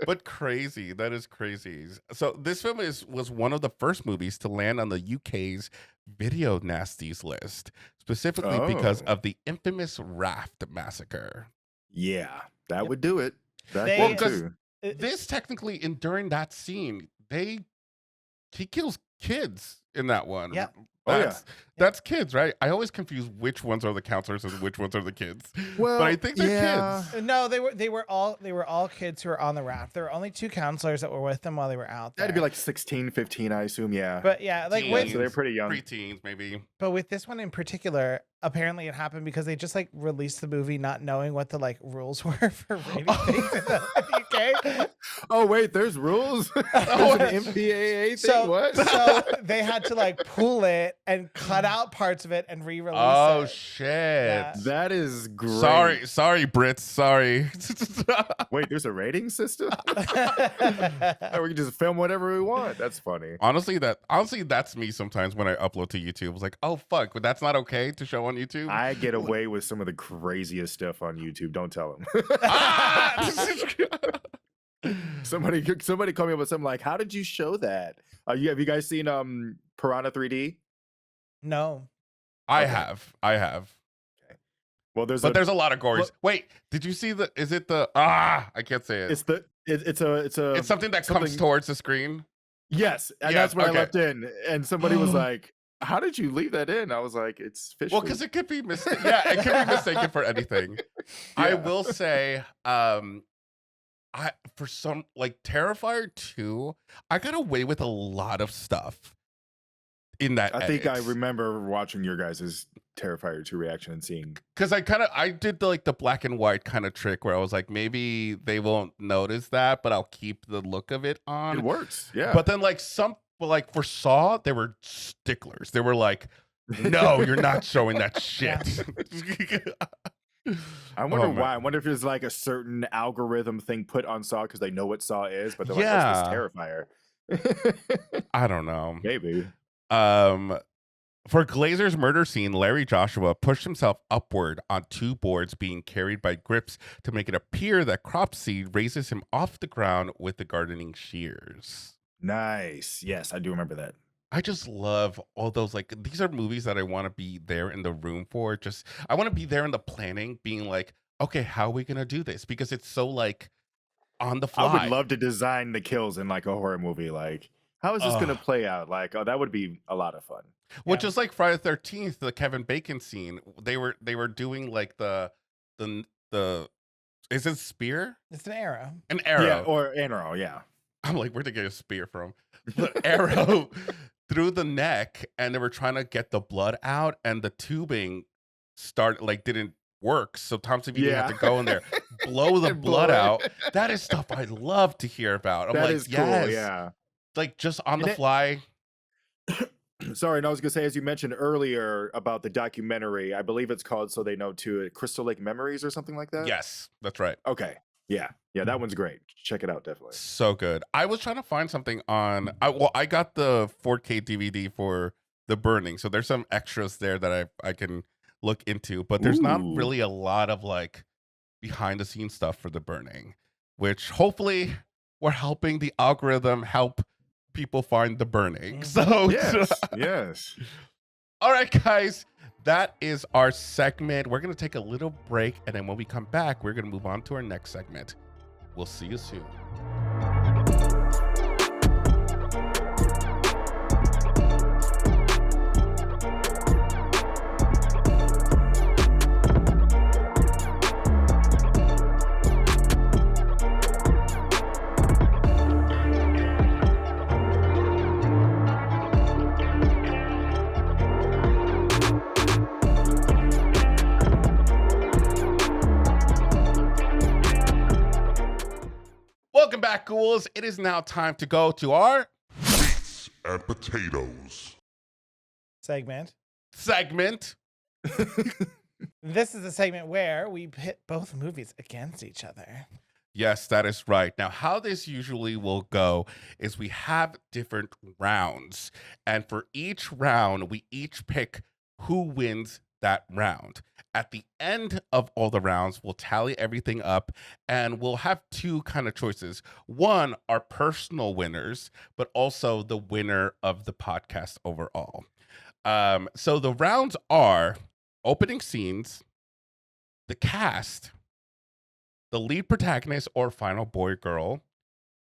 But crazy. That is crazy. So this film was one of the first movies to land on the UK's Video Nasties list, specifically because Oh. of the infamous Raft massacre. Yeah, that would do it. That They- Well, would because too. this technically, during that scene, he kills kids in that one. Yep. Oh, yeah. That's kids, right? I always confuse which ones are the counselors and which ones are the kids. Well, but I think they're yeah. kids. No, they were all kids who were on the raft. There were only 2 counselors that were with them while they were out there. That'd be like 16, 15, I assume. Yeah. But yeah, like Teens. with So they're pretty young. Preteens, maybe. but with this one in particular, apparently it happened because they just like released the movie not knowing what the like rules were for rating things in the UK. Oh wait, there's rules. There's an MPAA thing. So, What? so they had to like pull it and cut out parts of it and re-release Oh it. shit! Yeah. That is great. Sorry, Brits. Sorry. Wait, there's a rating system? Or we can just film whatever we want. That's funny. honestly, that's me sometimes when I upload to YouTube. It's like, oh fuck, but that's not okay to show on YouTube. I get away with some of the craziest stuff on YouTube. Don't tell them. Ah! somebody called me up with something like, "How did you show that? Have you guys seen Piranha 3D?" No. I Okay. have. Well, there's But there's a lot of gories. Well- Wait, did you see the? Is it the? I can't say it. it's Something that comes something- towards the screen. yes, and Yes, that's what okay. I left in. And somebody was like, "How did you leave that in?" I was like, "It's fish." Well, food." because it could be mistaken. Yeah, it could be mistaken for anything. I Yeah. will say, for some like Terrifier 2, I got away with a lot of stuff in that. I think I remember watching your guys' Terrifier 2 reaction and seeing. because I did the black and white kind of trick where I was like, maybe they won't notice that, but I'll keep the look of it on. It works, yeah. But then for Saw, they were sticklers. They were like, no, you're not showing that shit. I wonder Oh, man. why. I wonder if there's like a certain algorithm thing put on Saw because they know what Saw is, but they're like, Yeah. "What's this Terrifier?" I don't know. Maybe. For Glazer's murder scene, Larry Joshua pushed himself upward on 2 boards being carried by grips to make it appear that crop seed raises him off the ground with the gardening shears. Nice. Yes, I do remember that. I just love all those, these are movies that I want to be there in the room for. I want to be there in the planning, being like, okay, how are we going to do this? Because it's so on the fly. I would love to design the kills in like a horror movie. Like, how is this going to Ugh. play out? Like, oh, that would be a lot of fun. Which is like Friday the 13th, the Kevin Bacon scene. They were doing like the is it spear? It's an arrow. An arrow. Yeah, or arrow, yeah. I'm like, where'd they get a spear from? The arrow through the neck, and they were trying to get the blood out, and the tubing didn't work. So Tom Savini had to go in there, blow the And blood blow it. out. That is stuff I love to hear about. I'm That like, is yes. cool, yeah. Like just on And the it- fly. Sorry, and I was gonna say, as you mentioned earlier about the documentary, I believe it's called "So They Know Too," Crystal Lake Memories or something like that. Yes, that's right. Okay. Yeah. Yeah, that one's great. Check it out, definitely. So good. I was trying to find something on. I got the 4K DVD for The Burning, so there's some extras there that I can look into, but there's not Ooh. really a lot of behind the scenes stuff for The Burning, which hopefully we're helping the algorithm help people find The Burning. So Yes. Yes. all right, guys, that is our segment. We're going to take a little break, and then when we come back, we're going to move on to our next segment. We'll see you soon. back, ghouls. It is now time to go to our Meats and potatoes. segment. This is a segment where we pit both movies against each other. Yes, that is right. Now, how this usually will go is we have different rounds. And for each round, we each pick who wins that round. At the end of all the rounds, we'll tally everything up and we'll have two kind of choices. One, our personal winners, but also the winner of the podcast overall. So the rounds are opening scenes, the cast, the lead protagonist or final boy or girl,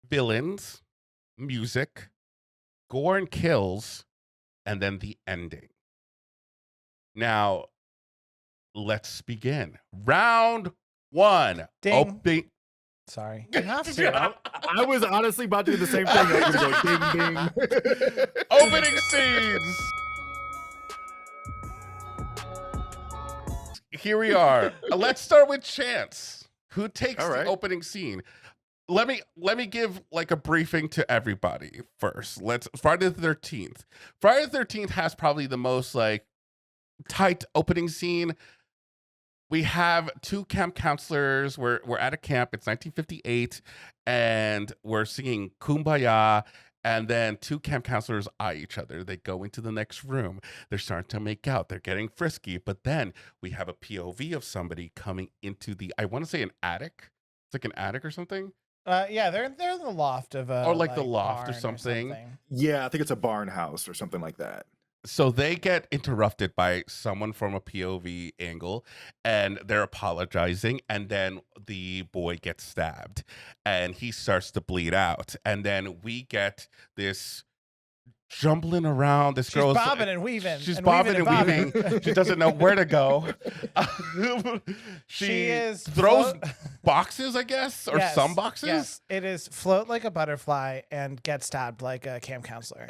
villains, music, gore and kills, and then the ending. Now, let's begin. Round one. Ding. Sorry. You have to. I was honestly about to do the same thing. I was gonna go ding ding. Opening scenes. Here we are. Let's start with Chance. Who takes All the right. opening scene? Let me give like a briefing to everybody first. Friday the 13th. Friday the 13th has probably the most like tight opening scene. We have two camp counselors. We're at a camp. It's 1958, and we're singing Kumbaya. And then two camp counselors eye each other. They go into the next room. They're starting to make out. They're getting frisky. But then we have a POV of somebody coming into I want to say an attic. It's like an attic or something. Yeah, they're in the loft of Or like the loft or barn something. Yeah, I think it's a barn house or something like that. So they get interrupted by someone from a POV angle and they're apologizing. And then the boy gets stabbed and he starts to bleed out. And then we get this jumbling around. This She's girl's bobbing and weaving. She's and bobbing weaving and weaving. She doesn't know where to go. She is throws boxes, I guess, or some boxes. Yes, it is float like a butterfly and get stabbed like a camp counselor.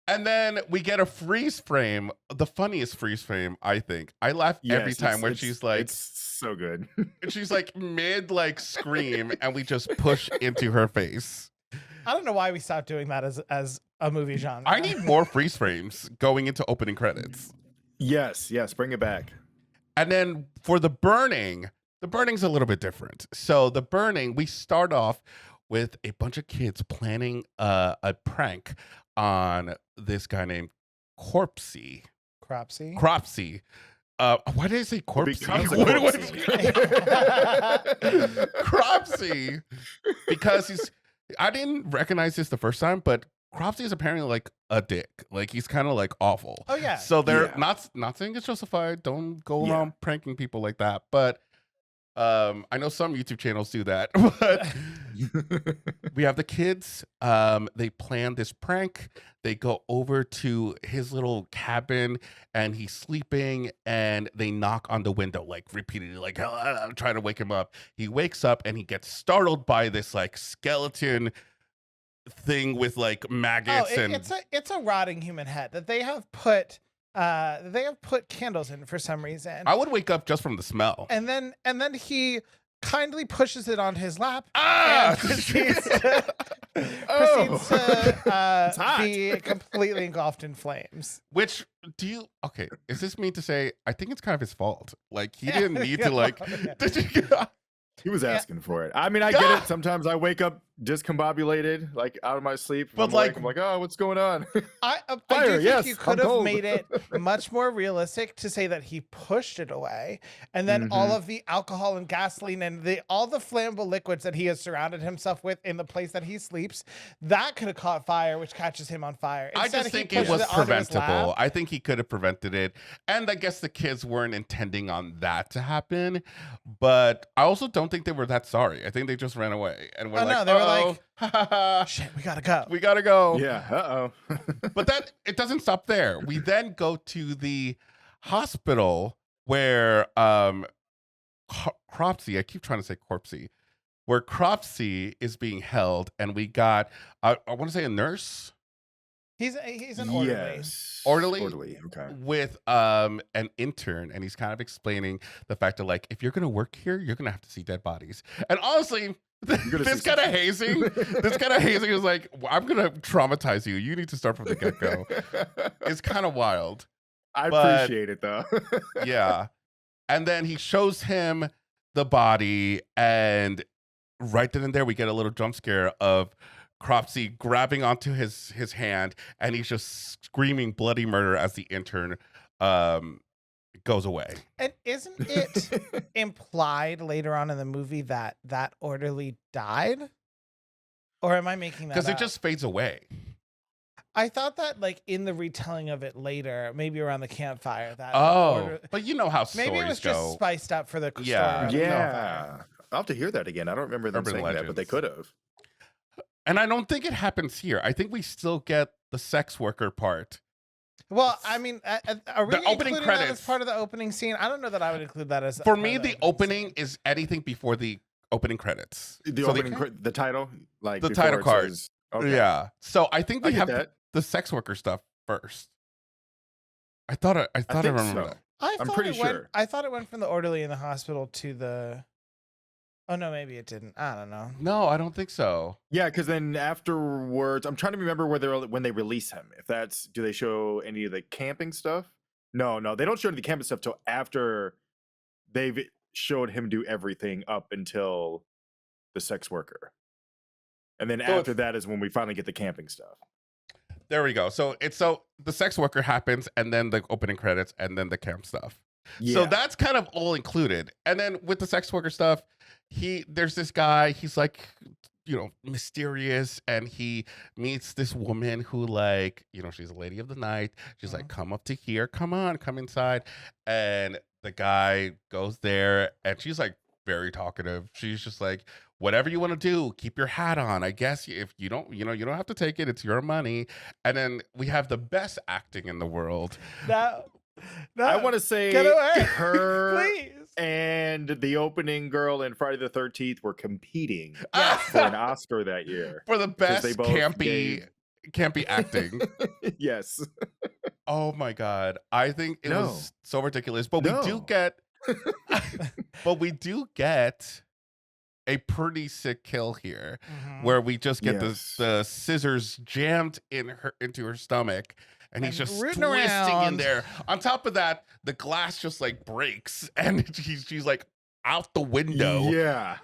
And then we get a freeze frame, the funniest freeze frame, I think. I laugh every time where she's like, it's so good. she's like mid like scream, and we just push into her face. I don't know why we stopped doing that as a movie genre. I need more freeze frames going into opening credits. Yes, bring it back. And then for the burning's a little bit different. So the burning, we start off with a bunch of kids planning a prank on this guy named Cropsy. Cropsy. Why did I say Cropsy? Becomes a Cropsy. Because I didn't recognize this the first time, but Cropsy is apparently like a dick. Like he's kind of like awful. Oh yeah. So they're not saying it's justified. Don't go around pranking people like that. But I know some YouTube channels do that. But we have the kids. They plan this prank. They go over to his little cabin and he's sleeping and they knock on the window like repeatedly, like trying to wake him up. He wakes up and he gets startled by this like skeleton thing with like maggots it's a rotting human head that they have put candles in for some reason. I would wake up just from the smell. And then he kindly pushes it on his lap and proceeds to be completely engulfed in flames. Which is this mean to say I think it's kind of his fault? Like he didn't need to like He was asking for it. I mean, I get it. Sometimes I wake up discombobulated, like out of my sleep. But I'm like, oh, what's going on? I Fire, do think you could have made it much more realistic to say that he pushed it away, and then all of the alcohol and gasoline and all the flammable liquids that he has surrounded himself with in the place that he sleeps, that could have caught fire, which catches him on fire. Instead, I just think it was preventable. I think he could have prevented it, and I guess the kids weren't intending on that to happen. But I also don't think they were that sorry. I think they just ran away and were they were like, shit, we gotta go. We gotta go. Yeah, But it doesn't stop there. We then go to the hospital where Cropsy, I keep trying to say Corpsey, where Cropsy is being held, and we got I want to say a nurse. He's an orderly. Yes. Orderly? Okay. With an intern, and he's kind of explaining the fact that, like, if you're gonna work here, you're gonna have to see dead bodies. And honestly, this kind of hazing is like, I'm gonna traumatize you. You need to start from the get-go. It's kind of wild. I appreciate it though. Yeah. And then he shows him the body, and right then and there we get a little jump scare of Cropsey grabbing onto his hand, and he's just screaming bloody murder as the intern goes away. And isn't it implied later on in the movie that that orderly died? Or am I making that up? Because it just fades away. I thought that, like, in the retelling of it later, maybe around the campfire, that But you know how stories maybe it was go. just spiced up for the story. Yeah. around the Yeah. campfire. I'll have to hear that again. I don't remember them Urban saying that, but they legends. could have. And I don't think it happens here. I think we still get the sex worker part. Well, I mean, are we The opening including that as credits. part of the opening scene? I don't know that I would include that as For part me, of the opening is anything before the opening credits. The So opening, the title, like the before title it card. says- okay. Yeah. So I think I we get have that. the sex worker stuff first. I thought I think remember so. that. I'm pretty sure. I thought it went from the orderly in the hospital to the. Oh no, maybe it didn't. I don't know. No, I don't think so. Yeah, because then afterwards, I'm trying to remember when they release him. If that's, do they show any of the camping stuff? No, they don't show any of the camping stuff till after they've showed him do everything up until the sex worker, and then So after that is when we finally get the camping stuff. There we go. So the sex worker happens, and then the opening credits, and then the camp stuff. Yeah. So that's kind of all included. And then with the sex worker stuff, there's this guy, he's like, mysterious, and he meets this woman who, like, she's a lady of the night. She's like, come up to here, come on, come inside. And the guy goes there, and she's like very talkative. She's just like, whatever you want to do, keep your hat on. I guess if you don't, you don't have to take it. It's your money. And then we have the best acting in the world. No, I want to say get away, her please. and the opening girl in Friday the 13th were competing for an Oscar that year. For the best they both campy acting. Yes. Oh my God. I think it was so ridiculous. But No. we do get a pretty sick kill here, where we just get the scissors jammed into her stomach, and he's just rooting twisting in around. there. On top of that, the glass just like breaks, and she's like out the window. Yeah.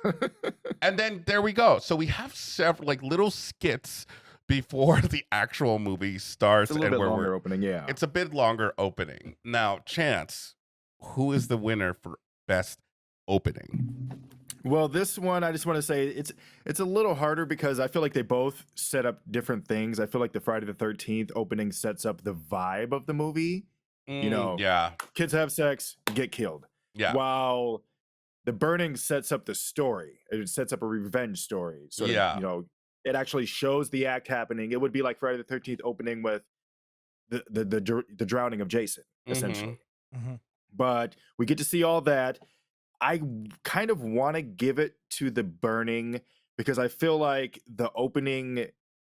And then there we go. So we have several like little skits before the actual movie starts. It's a little bit where longer opening, yeah. It's a bit longer opening. Now, Chance, who is the winner for best opening? Well, this one, I just want to say it's a little harder because I feel like they both set up different things. I feel like the Friday the 13th opening sets up the vibe of the movie. Yeah. Kids have sex, get killed. Yeah. While the burning sets up the story. It sets up a revenge story. So, it actually shows the act happening. It would be like Friday the 13th opening with the drowning of Jason, essentially. Mm-hmm. But we get to see all that. I kind of want to give it to the burning because I feel like the opening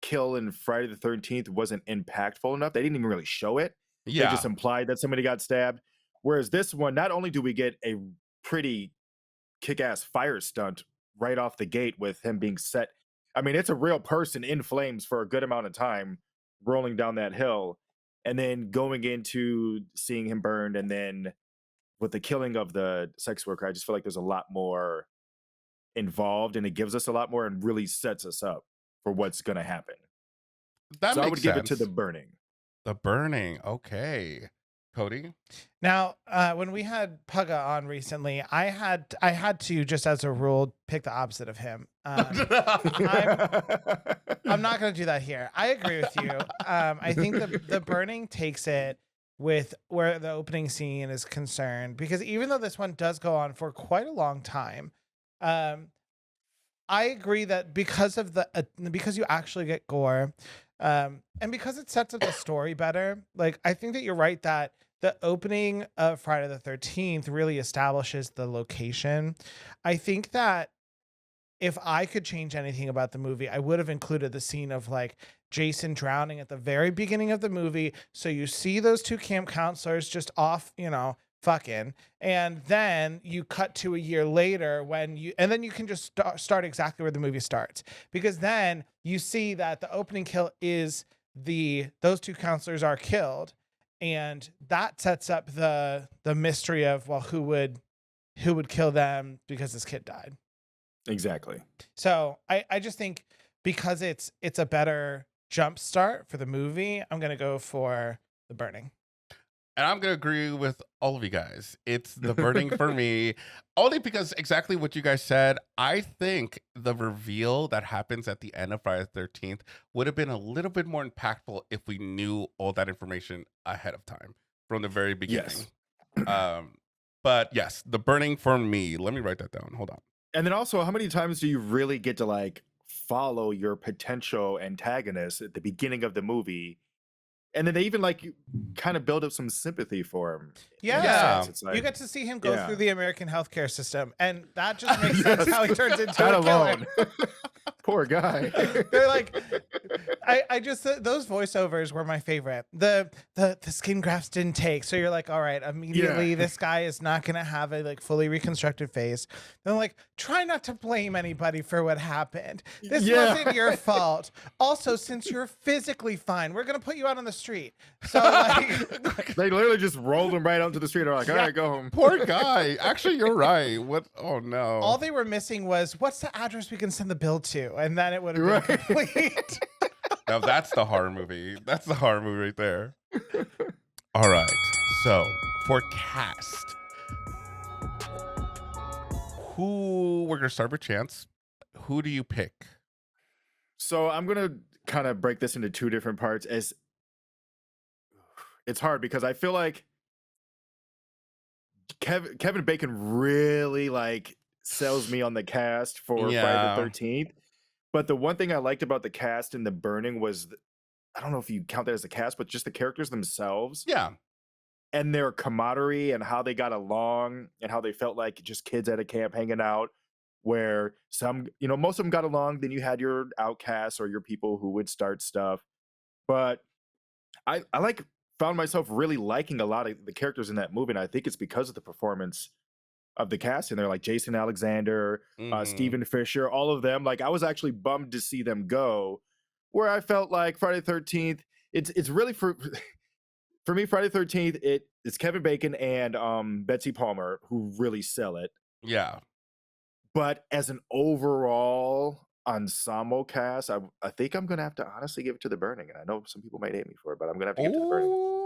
kill in Friday the 13th wasn't impactful enough. They didn't even really show it. Yeah. They just implied that somebody got stabbed. Whereas this one, not only do we get a pretty kick-ass fire stunt right off the gate with him being set. I mean, it's a real person in flames for a good amount of time rolling down that hill and then going into seeing him burned, and then with the killing of the sex worker, I just feel like there's a lot more involved, and it gives us a lot more and really sets us up for what's going to happen. So I would give it to the burning. The burning. Okay. Cody? Now, when we had Pugga on recently, I had to, just as a rule, pick the opposite of him. I'm not going to do that here. I agree with you. I think the burning takes it with where the opening scene is concerned, because even though this one does go on for quite a long time, I agree that because you actually get gore, and because it sets up the story better, like, I think that you're right that the opening of Friday the 13th really establishes the location. I think that if I could change anything about the movie, I would have included the scene of like Jason drowning at the very beginning of the movie. So you see those two camp counselors just off, fucking, and then you cut to a year later and then you can just start exactly where the movie starts, because then you see that the opening kill is those two counselors are killed, and that sets up the mystery of, well, who would kill them because this kid died. Exactly. So I just think because it's a better jump start for the movie, I'm gonna go for The Burning. And I'm going to agree with all of you guys. It's The Burning for me, only because exactly what you guys said. I think the reveal that happens at the end of Friday the 13th would have been a little bit more impactful if we knew all that information ahead of time from the very beginning. Yes. But yes, The Burning for me. Let me write that down. Hold on. And then also, how many times do you really get to like follow your potential antagonist at the beginning of the movie? And then they even like kind of build up some sympathy for him. Yeah. It's like, You get to see him go through the American healthcare system, and that just makes sense how he turns into that a alone. killer. Poor guy. They're like, I just those voiceovers were my favorite. The skin grafts didn't take, so you're like, all right, immediately this guy is not gonna have a like fully reconstructed face. Then like, try not to blame anybody for what happened. This wasn't your fault. Also, since you're physically fine, we're gonna put you out on the street. So like, They literally just rolled him right onto the street. They're like, all right, go home. Poor guy. Actually, you're right. What? Oh no. all they were missing was, what's the address we can send the bill to, and then it would have been complete. Now that's the horror movie. That's the horror movie right there. All right. So for cast, we're gonna start with Chance. Who do you pick? So I'm gonna kind of break this into two different parts. It's hard because I feel like Kevin Bacon really like sells me on the cast for Friday the 13th. But the one thing I liked about the cast in The Burning was, I don't know if you count that as a cast, but just the characters themselves. Yeah. And their camaraderie and how they got along and how they felt like just kids at a camp hanging out, where some, most of them got along. Then you had your outcasts or your people who would start stuff. But I found myself really liking a lot of the characters in that movie. And I think it's because of the performance of the cast. And they're like Jason Alexander, Stephen Fisher, all of them. Like, I was actually bummed to see them go, where I felt like Friday the 13th, it's really for me, Friday the 13th, it's Kevin Bacon and Betsy Palmer who really sell it. Yeah. But as an overall ensemble cast, I think I'm gonna have to honestly give it to The Burning. And I know some people might hate me for it, but I'm gonna have to give it to The Burning.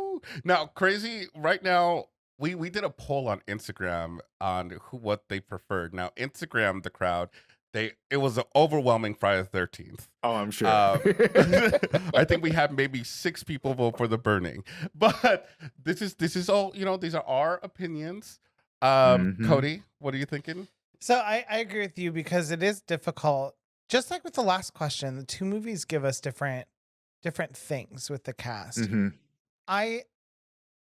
Now, crazy right now, we did a poll on Instagram on what they preferred. Now, Instagram, the crowd, it was an overwhelming Friday the 13th. Oh, I'm sure. I think we had maybe 6 people vote for The Burning, but this is all, these are our opinions. Cody, what are you thinking? So I agree with you, because it is difficult. Just like with the last question, the two movies give us different things with the cast. Mm-hmm.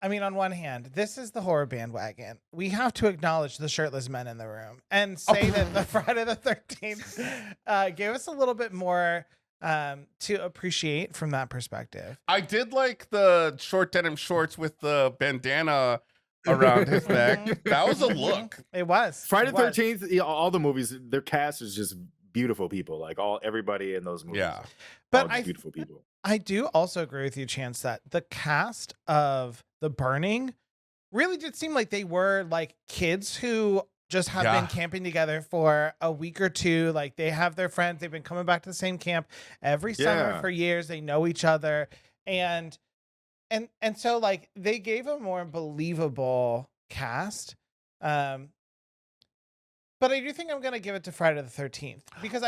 I mean, on one hand, this is the horror bandwagon. We have to acknowledge the shirtless men in the room and say that the Friday the 13th gave us a little bit more to appreciate from that perspective. I did like the short denim shorts with the bandana around his neck. That was a look. It was. Friday the 13th, all the movies, their cast is just beautiful people. Like everybody in those movies. Yeah. But beautiful people. I do also agree with you, Chance, that the cast of The Burning really did seem like they were like kids who just have been camping together for a week or two. Like, they have their friends. They've been coming back to the same camp every summer for years. They know each other. And so like they gave a more believable cast. But I do think I'm going to give it to Friday the 13th, because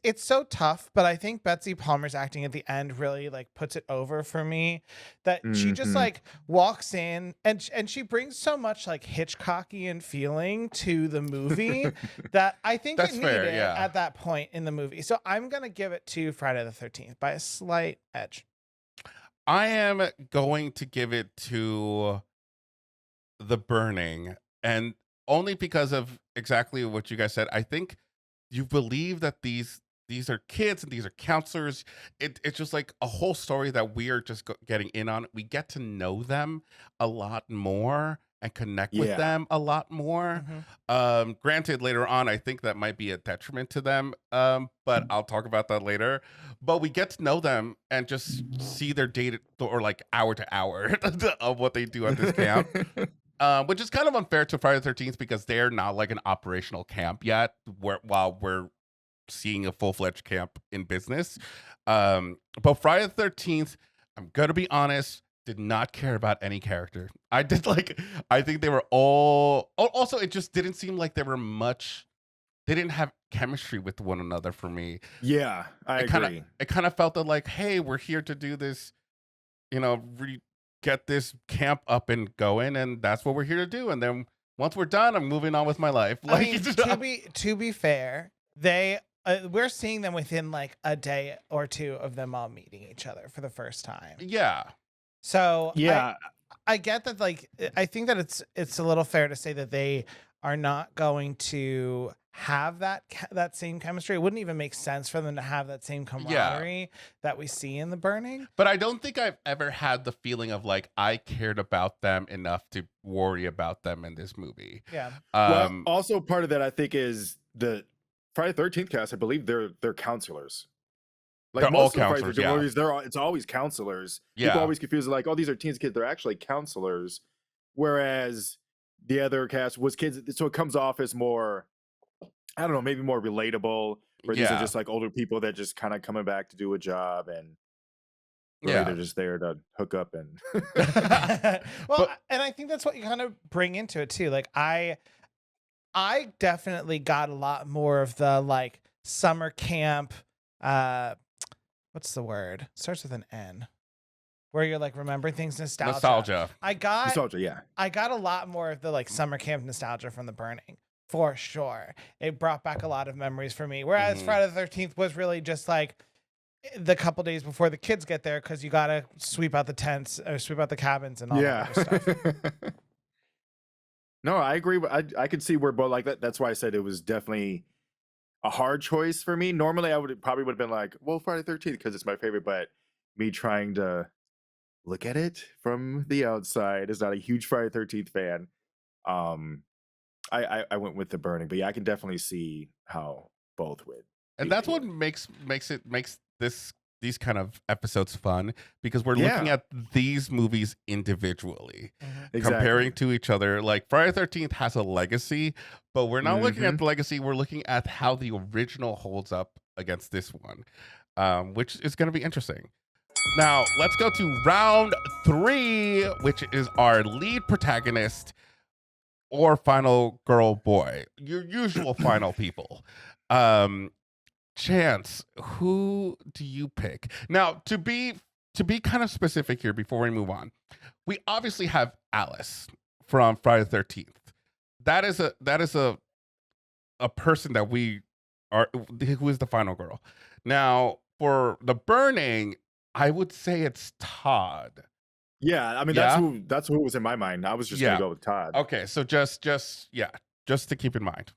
it's so tough, but I think Betsy Palmer's acting at the end really like puts it over for me, that she just like walks in and she brings so much like Hitchcockian feeling to the movie that I think it needed at that point in the movie. So I'm going to give it to Friday the 13th by a slight edge. I am going to give it to The Burning, and only because of exactly what you guys said. I think you believe that these are kids and these are counselors. It's just like a whole story that we are just getting in on. We get to know them a lot more and connect with Yeah. them a lot more. Granted, later on, I think that might be a detriment to them, but I'll talk about that later. But we get to know them and just see their day or like hour to hour of what they do at this camp. Which is kind of unfair to Friday the 13th because they're not like an operational camp yet, while we're seeing a full-fledged camp in business. But Friday the 13th, I'm gonna be honest, did not care about any character. I think they were all also it just didn't seem like they didn't have chemistry with one another for me. Yeah, I agree. It kind of felt that like, hey, we're here to do this, get this camp up and going, and that's what we're here to do. And then once we're done, I'm moving on with my life. I mean, to be fair, we're seeing them within like a day or two of them all meeting each other for the first time. Yeah. So Yeah, I get that. Like, I think that it's a little fair to say that they are not going to have that same chemistry. It wouldn't even make sense for them to have that same camaraderie that we see in The Burning. But I don't think I've ever had the feeling of like I cared about them enough to worry about them in this movie. Yeah. well, also part of that I think is the Friday the 13th cast. I believe they're counselors. Like They're all most of the Friday the counselors, 13th movies, it's always counselors. Yeah. People always confuse it, like, oh, these are teens kids. They're actually counselors, whereas the other cast was kids. So it comes off as more, I don't know, maybe more relatable. Where these are Yeah. just like older people that just kind of coming back to do a job, and really Yeah. they're just there to hook up and. Well, and I think that's what you kind of bring into it too. Like I definitely got a lot more of the like summer camp. What's the word? Starts with an N. Where you're like remembering things, nostalgia. I got Nostalgia, yeah. I got a lot more of the like summer camp nostalgia from The Burning, for sure. It brought back a lot of memories for me. Whereas Friday the 13th was really just like the couple days before the kids get there, because you gotta sweep out the tents or sweep out the cabins and all that other stuff. No, I agree. I could see where both like that. That's why I said it was definitely a hard choice for me. Normally, I would have been like, well, Friday the 13th because it's my favorite. But me trying to look at it from the outside is not a huge Friday the 13th fan. I went with The Burning, but yeah, I can definitely see how both would. And that's what makes these kind of episodes fun, because we're looking at these movies individually, comparing to each other. Like Friday the 13th has a legacy, but we're not looking at the legacy. We're looking at how the original holds up against this one, which is going to be interesting. Now, let's go to round 3, which is our lead protagonist or final girl boy, your usual final people. Chance, who do you pick? Now, to be kind of specific here before we move on, we obviously have Alice from Friday the 13th. That is a person that we are, who is the final girl. Now, for The Burning, I would say it's Todd. Yeah, I mean that's who was in my mind. I was just gonna go with Todd. Okay, so just to keep in mind.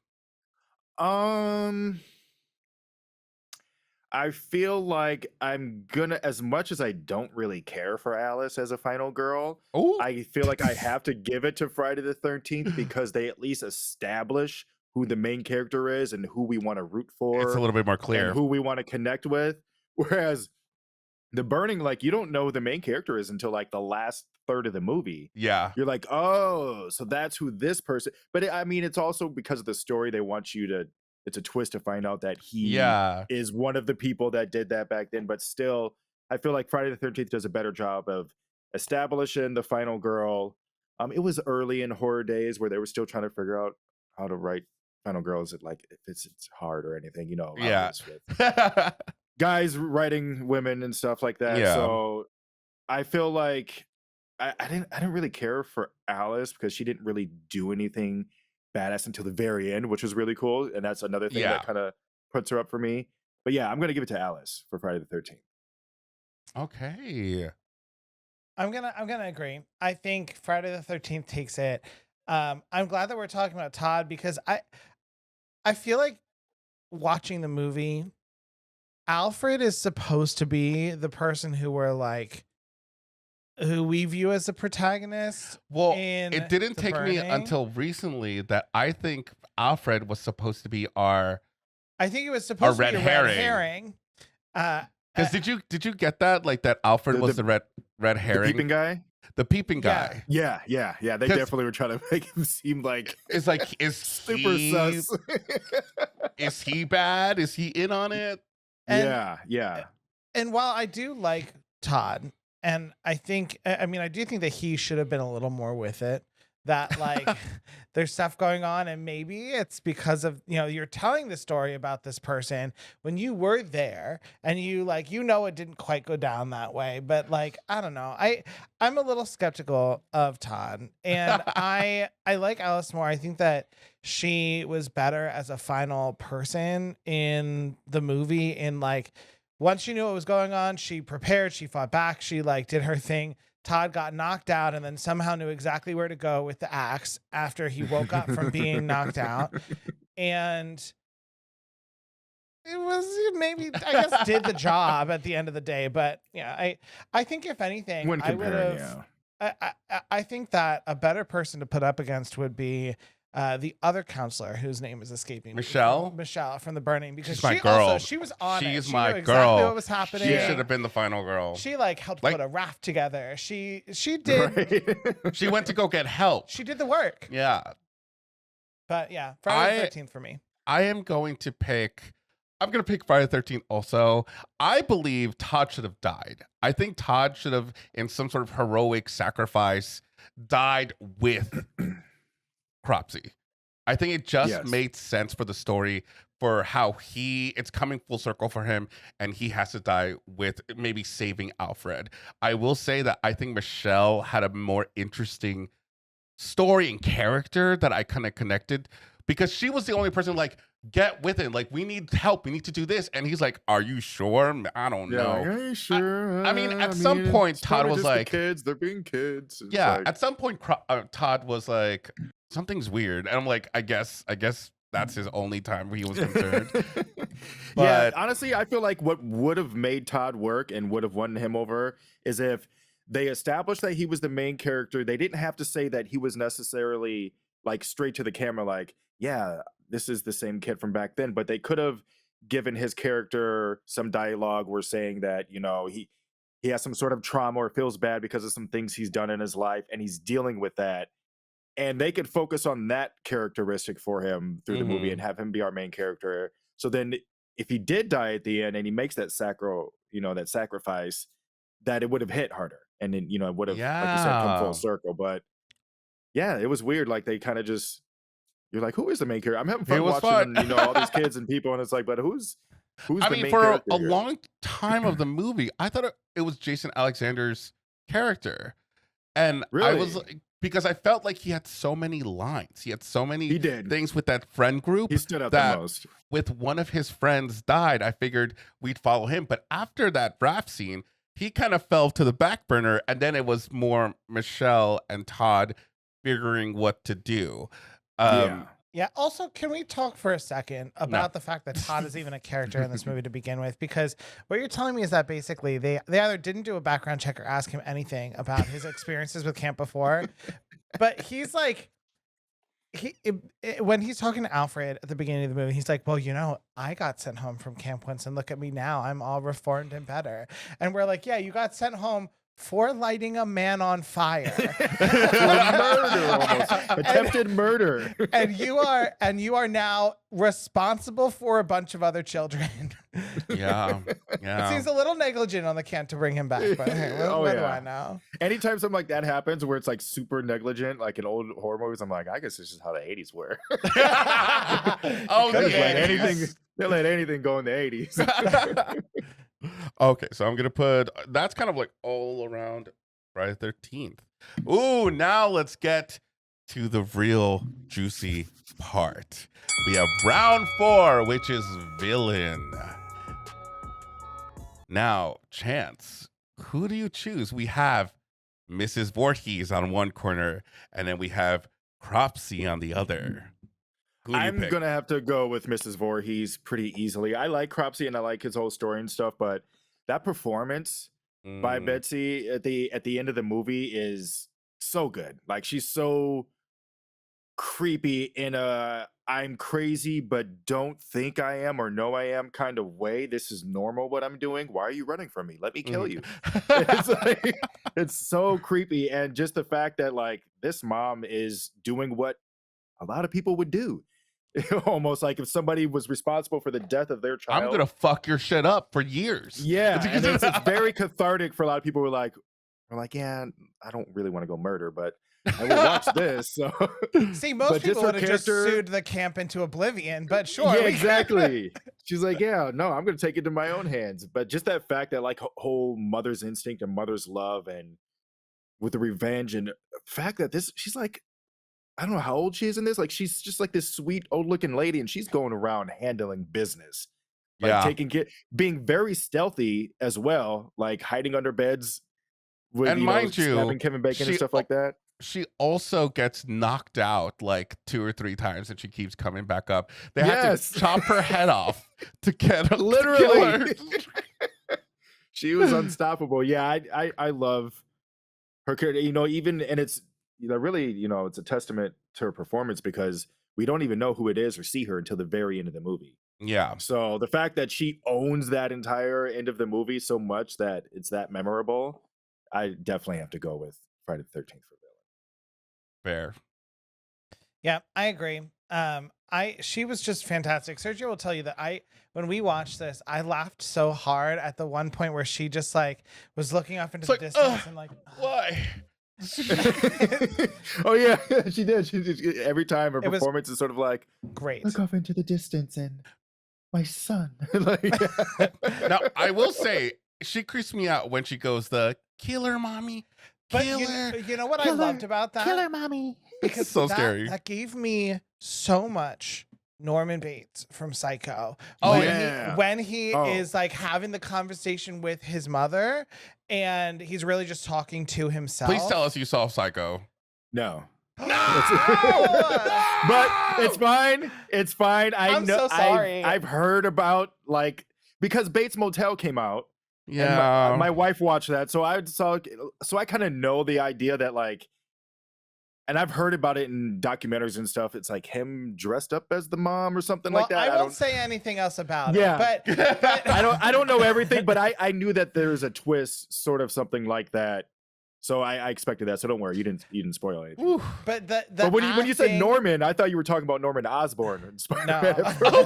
I feel like I'm gonna, as much as I don't really care for Alice as a final girl, I feel like I have to give it to Friday the 13th because they at least establish who the main character is and who we want to root for. It's a little bit more clear. And who we want to connect with. Whereas The Burning, like, you don't know who the main character is until like the last third of the movie. Yeah. You're like, oh, so that's who this person. But I mean, it's also because of the story, they want you to, it's a twist to find out that he is one of the people that did that back then. But still, I feel like Friday the 13th does a better job of establishing the final girl. It was early in horror days where they were still trying to figure out how to write final girls. Like, if it's hard or anything, you know. Yeah. With guys writing women and stuff like that. Yeah. So I feel like I didn't really care for Alice because she didn't really do anything badass until the very end, which was really cool. And that's another thing that kind of puts her up for me. But yeah, I'm gonna give it to Alice for Friday the 13th. Okay. I'm gonna agree. I think Friday the 13th takes it. I'm glad that we're talking about Todd because I feel like watching the movie, Alfred is supposed to be the person who we view as the protagonist. Well, in it didn't The take me Burning. until recently that I think Alfred was supposed to be our. I think it was supposed to red be a herring. red herring. Because did you get that? Like that Alfred was the red The herring, peeping guy. the peeping Yeah. guy. Yeah. They 'Cause- definitely were trying to make him seem like It's like is super he sus. is he bad? Is he in on it? And- yeah. And while I do like Todd, and I do think that he should have been a little more with it. That like there's stuff going on, and maybe it's because of you're telling the story about this person when you were there, and it didn't quite go down that way. But like I don't know, I'm a little skeptical of Todd, and I like Alice more. I think that she was better as a final person in the movie. In like once she knew what was going on, she prepared, she fought back, she like did her thing. Todd got knocked out and then somehow knew exactly where to go with the axe after he woke up from being knocked out. And it was maybe, I guess, did the job at the end of the day. But yeah, I think if anything, When I would comparing, have, I think that a better person to put up against would be the other counselor whose name is escaping me. Michelle from The Burning, because She's my she girl. also she was on it. She's She my knew exactly girl. what was happening. She should have been the final girl. She like helped Like- put a raft together. She did Right? She went to go get help. she did the work. Yeah, But yeah, Friday the 13th for me. I am going to pick. I'm going to pick Friday the 13th also. I believe Todd should have died. I think Todd should have, in some sort of heroic sacrifice, died with Cropsy. I think it just Yes. made sense for the story, for how it's coming full circle for him, and he has to die with maybe saving Alfred. I will say that I think Michelle had a more interesting story and character that I kind of connected, because she was the only person like, get with it. Like, we need help. We need to do this. And he's like, are you sure? I don't know. Like, hey, sure. I mean, at some point, it's Todd probably was just the like- kids. They're being kids. It's Yeah. like- At some point, Todd was like, something's weird. And I'm like, I guess that's his only time he was concerned. Yeah, But- honestly, I feel like what would have made Todd work and would have won him over is if they established that he was the main character. They didn't have to say that he was necessarily like straight to the camera, like, yeah, this is the same kid from back then. But they could have given his character some dialogue where saying that, he has some sort of trauma or feels bad because of some things he's done in his life, and he's dealing with that. And they could focus on that characteristic for him through the movie and have him be our main character. So then if he did die at the end and he makes that sacrifice, that it would have hit harder. And then, it would have, like you said, come Yeah. full circle. But yeah, it was weird. Like they kind of just, you're like, who is the main character? I'm having fun was watching, fun. all these kids and people. And it's like, but who's I the mean, main for character a here? long time of the movie, I thought it was Jason Alexander's character. And I was Really? like, because I felt like he had so many lines. He had so many He did. things with that friend group. He stood out that the most. with one of his friends died, I figured we'd follow him. But after that raft scene, he kind of fell to the back burner. And then it was more Michelle and Todd figuring what to do. Yeah. Yeah. Also, can we talk for a second about the fact that Todd is even a character in this movie to begin with? Because what you're telling me is that basically they either didn't do a background check or ask him anything about his experiences with camp before. But he's like, when he's talking to Alfred at the beginning of the movie, he's like, well, I got sent home from camp once, and look at me now. I'm all reformed and better. And we're like, yeah, you got sent home for lighting a man on fire. Murder almost. Attempted murder. and you are now responsible for a bunch of other children. Yeah. It Yeah. seems a little negligent on the Kent to bring him back, but hey, what do I know? Anytime something like that happens where it's like super negligent, like in old horror movies, I'm like, I guess it's just how the 80s were. Oh, They the just let 80s. anything, they let anything go in the 80s. Okay, so I'm gonna put that's kind of like all around Friday the 13th. Ooh, now let's get to the real juicy part. We have round 4, which is villain. Now, Chance, who do you choose? We have Mrs. Voorhees on one corner, and then we have Cropsy on the other. Who do you I'm pick? gonna have to go with Mrs. Voorhees pretty easily. I like Cropsy and I like his whole story and stuff, but that performance by Betsy at the end of the movie is so good. Like she's so creepy in a I'm crazy but don't think I am or know I am kind of way. This is normal what I'm doing. Why are you running from me? Let me kill you. It's like it's so creepy, and just the fact that like this mom is doing what a lot of people would do. Almost like if somebody was responsible for the death of their child. I'm gonna fuck your shit up for years. Yeah, and it's very cathartic for a lot of people who are like, yeah, I don't really want to go murder, but I will watch this. So See, most people would have just sued the camp into oblivion, but sure. Yeah, exactly. She's like, yeah, no, I'm going to take it into my own hands. But just that fact that like whole mother's instinct and mother's love and with the revenge and the fact that she's like, I don't know how old she is in this. Like, she's just like this sweet old looking lady and she's going around handling business. Like taking care, being very stealthy as well, like hiding under beds with, and mind you, stabbing Kevin Bacon and stuff like that. She also gets knocked out like 2 or 3 times and she keeps coming back up. They had to chop her head off to get her. Literally. She was unstoppable. Yeah, I love her character. Even, and it's, really, it's a testament to her performance because we don't even know who it is or see her until the very end of the movie. Yeah. So the fact that she owns that entire end of the movie so much that it's that memorable, I definitely have to go with Friday the 13th for villain. Fair. Yeah, I agree. She was just fantastic. Sergio will tell you that when we watched this, I laughed so hard at the one point where she just like was looking off into the distance and like, why? Oh yeah, she did. She did. Every time her performance is sort of like, great. Look off into the distance and my son. Now I will say she creeps me out when she goes the killer mommy. Killer. But you know what I loved about that? Killer mommy. Because it's so scary. That gave me so much Norman Bates from Psycho. Oh, when he is like having the conversation with his mother and he's really just talking to himself. Please tell us you saw Psycho. No. No! But it's fine. It's fine. I'm so sorry. I've heard about because Bates Motel came out. Yeah. And my wife watched that. So I kind of know the idea that and I've heard about it in documentaries and stuff. It's like him dressed up as the mom or something like that. I won't say anything else about it. Yeah. But I don't know everything, but I knew that there's a twist, sort of something like that. So I expected that. So don't worry, you didn't spoil it. But but when you said Norman, I thought you were talking about Norman Osborn and Spider-Man. No.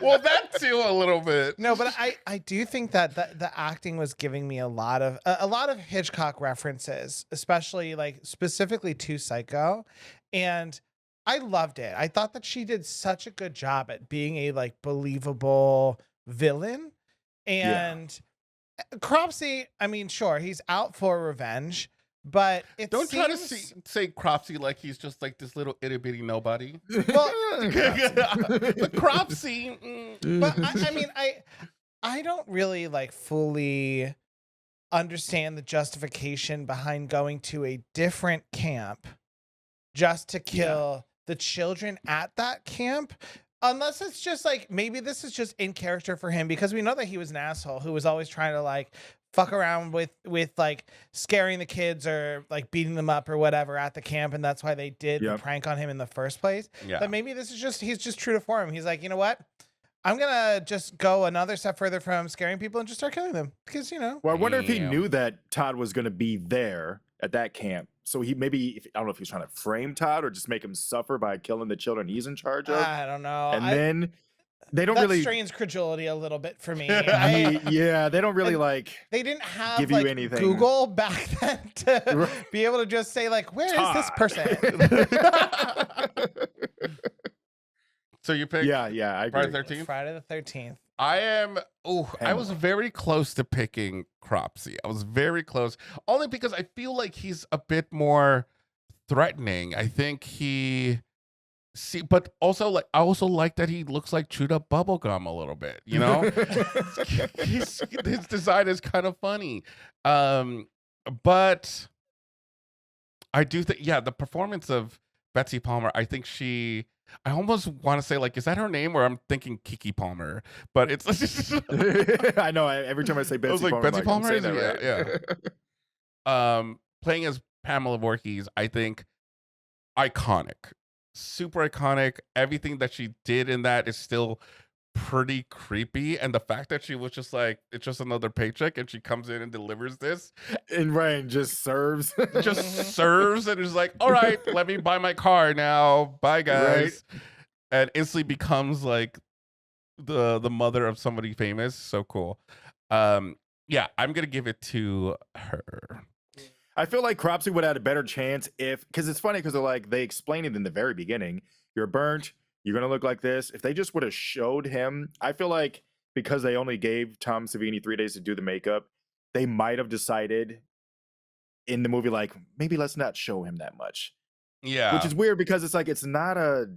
Well, that too a little bit. No, but I do think that the acting was giving me a lot of Hitchcock references, especially specifically to Psycho, and I loved it. I thought that she did such a good job at being a believable villain, and Cropsy, I mean, sure, he's out for revenge, but try to say Cropsy like he's just like this little itty bitty nobody. Well, but Cropsy, but I mean, I don't really fully understand the justification behind going to a different camp just to kill the children at that camp. Unless it's just maybe this is just in character for him, because we know that he was an asshole who was always trying to fuck around with scaring the kids or beating them up or whatever at the camp, and that's why they did the prank on him in the first place. Yeah. But maybe this is he's just true to form. He's like, you know what? I'm gonna just go another step further from scaring people and just start killing them because Well, I wonder if he knew that Todd was gonna be there at that camp. So he I don't know if he's trying to frame Todd or just make him suffer by killing the children he's in charge of. I don't know. And then they don't that really strains credulity a little bit for me. they don't really they didn't have give you anything. Google back then to be able to just say where Todd. Is this person? So you pick I agree. Friday the 13th? Friday the 13th. I was very close to picking Cropsy. I was very close. Only because I feel like he's a bit more threatening. I think but also I also like that he looks like chewed up bubble gum a little bit, his design is kind of funny. But I do think, yeah, the performance of Betsy Palmer, I think I almost want to say, like, is that her name? Or I'm thinking Kiki Palmer, but it's. I know. Every time I say I Betsy was like, Palmer, Betsy I'm Palmer? saying that Yeah, right. yeah. Playing as Pamela Voorhees, I think iconic, super iconic. Everything that she did in that is still pretty creepy, and the fact that she was just like, it's just another paycheck, and she comes in and delivers this, And Ryan just serves. just serves, and is like, all right, let me buy my car now, bye Right. guys, and instantly becomes like the mother of somebody famous. So cool. Yeah, I'm gonna give it to her. I feel like Cropsy would have had a better chance because it's funny because they explain it in the very beginning. You're burnt. You're gonna look like this. If they just would have showed him, I feel like because they only gave Tom Savini 3 days to do the makeup, they might have decided in the movie like maybe let's not show him that much. Yeah, Which is weird because it's like it's not a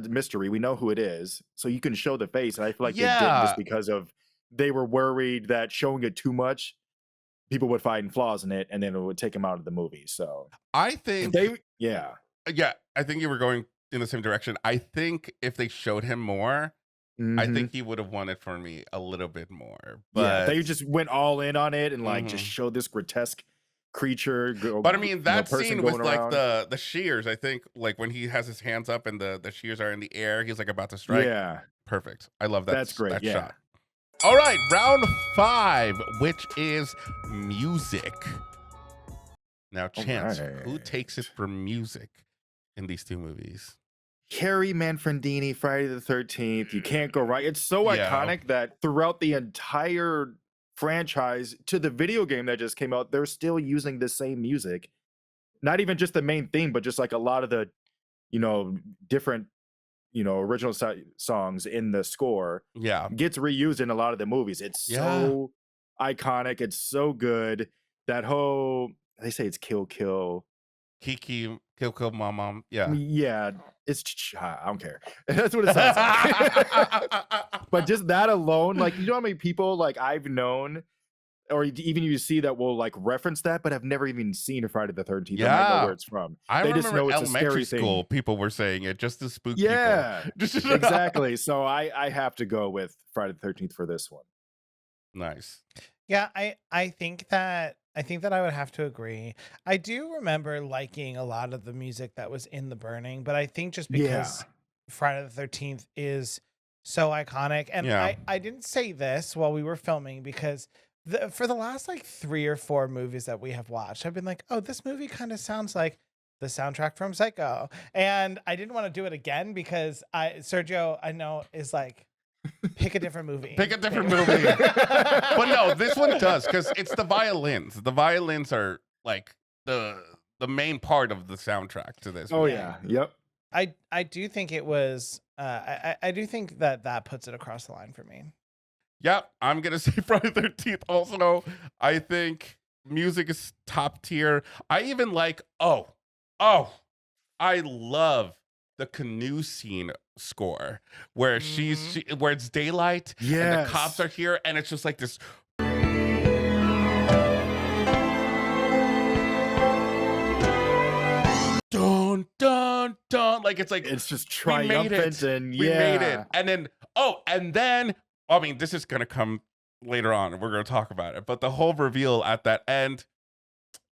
mystery. We know who it is, so you can show the face. And I feel like they didn't yeah, just because they were worried that showing it too much, people would find flaws in it, and then it would take him out of the movie. So I think yeah, I think you were going in the same direction. I think if they showed him more, I Mhm. think he would have won it for me a little bit more. Yeah, But they just went all in on it and just Mhm. showed this grotesque creature. But I mean, that person scene with going like around. the shears, I think, like when he has his hands up and the shears are in the air, he's like about to strike. Yeah, Perfect. I love that. that's great. That Yeah. shot. All right, round 5, which is music. Now, Chance, who right. takes it for music in these two movies? Harry Manfredini, Friday the 13th. You can't go right. It's so Yeah. iconic that throughout the entire franchise to the video game that just came out, they're still using the same music. Not even just the main theme, but just like a lot of the, different, original songs in the score Yeah. gets reused in a lot of the movies. It's Yeah. so iconic. It's so good. That whole, they say it's kill, kill. Kiki, Kill Kill Mom. Yeah. Yeah, it's I don't care. That's what it sounds like. But just that alone, like, you know how many people like I've known, or even you see that will like reference that, but have never even seen a Friday the 13th. I might know Yeah. where it's from. I They just remember know it's a elementary scary school, thing. people were saying it just to spook Yeah, people. exactly. So I have to go with Friday the 13th for this one. Nice. Yeah, I think that I would have to agree. I do remember liking a lot of the music that was in The Burning, but I think just Yeah. because Friday the 13th is so iconic, and Yeah. I didn't say this while we were filming because for the last like 3 or 4 movies that we have watched, I've been like, oh, this movie kind of sounds like the soundtrack from Psycho, and I didn't want to do it again because Sergio, I know, is like, pick a different movie. Pick a different movie. But no, this one does, because it's the violins. The violins are like the main part of the soundtrack to this. Oh movie. yeah, yep. I do think it was I do think that puts it across the line for me. Yep, I'm gonna say Friday the 13th. Also, I think music is top tier. I even like I love the canoe scene score where where it's daylight and the cops Yes. are here, and it's just like this. Dun dun dun, like it's like It's just we made triumphant it. and We made it. yeah. And then I mean, this is gonna come later on, and we're gonna talk about it. But the whole reveal at that end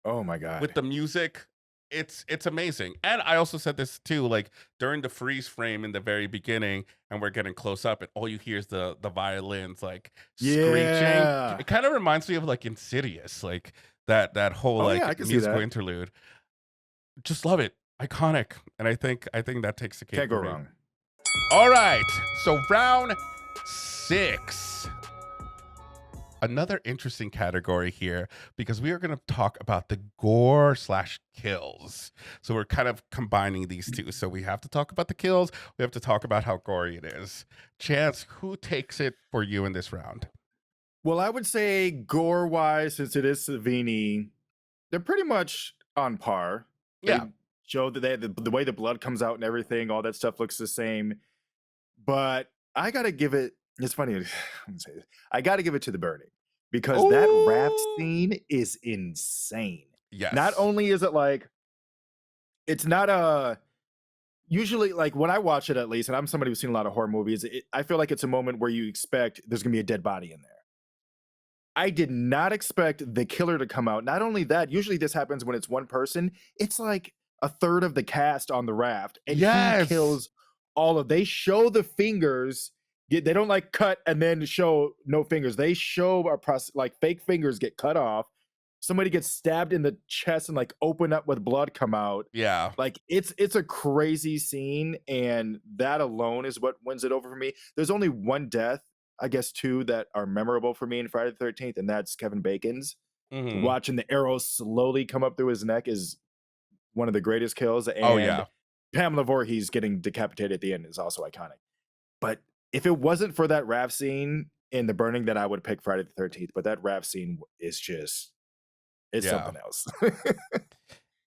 Oh my god. with the music, it's amazing. And I also said this too, like during the freeze frame in the very beginning, and we're getting close up, and all you hear is the violins like screeching. Yeah. It kind of reminds me of like Insidious, like that whole Oh, like yeah, I can see musical that. interlude. Just love it, iconic, and I think that takes the cake. Can't go for me. wrong. All right, so round 6. Another interesting category here because we are going to talk about the gore/kills. So we're kind of combining these two. So we have to talk about the kills. We have to talk about how gory it is. Chance, who takes it for you in this round? Well, I would say gore wise, since it is Savini, they're pretty much on par. They Yeah. show that the way the blood comes out and everything, all that stuff looks the same. But I gotta give it. It's funny. I'm gonna say this. I gotta give it to The Burning because that raft Ooh. scene is insane. Yes. Not only is it like, it's not a, usually like when I watch it at least, and I'm somebody who's seen a lot of horror movies, I feel like it's a moment where you expect there's gonna be a dead body in there. I did not expect the killer to come out. Not only that, usually this happens when it's one person. It's like a third of the cast on the raft, and he kills all of. They show the fingers. They don't like cut and then show no fingers. They show like fake fingers get cut off. Somebody gets stabbed in the chest and like open up with blood come out. Yeah, like it's a crazy scene, and that alone is what wins it over for me. There's only one death, I guess two, that are memorable for me in Friday the 13th, and that's Kevin Bacon's. Watching the arrow slowly come up through his neck is one of the greatest kills. And Pamela Voorhees getting decapitated at the end is also iconic. But if it wasn't for that raft scene in The Burning, that I would pick Friday the 13th. But that raft scene is just, it's something else.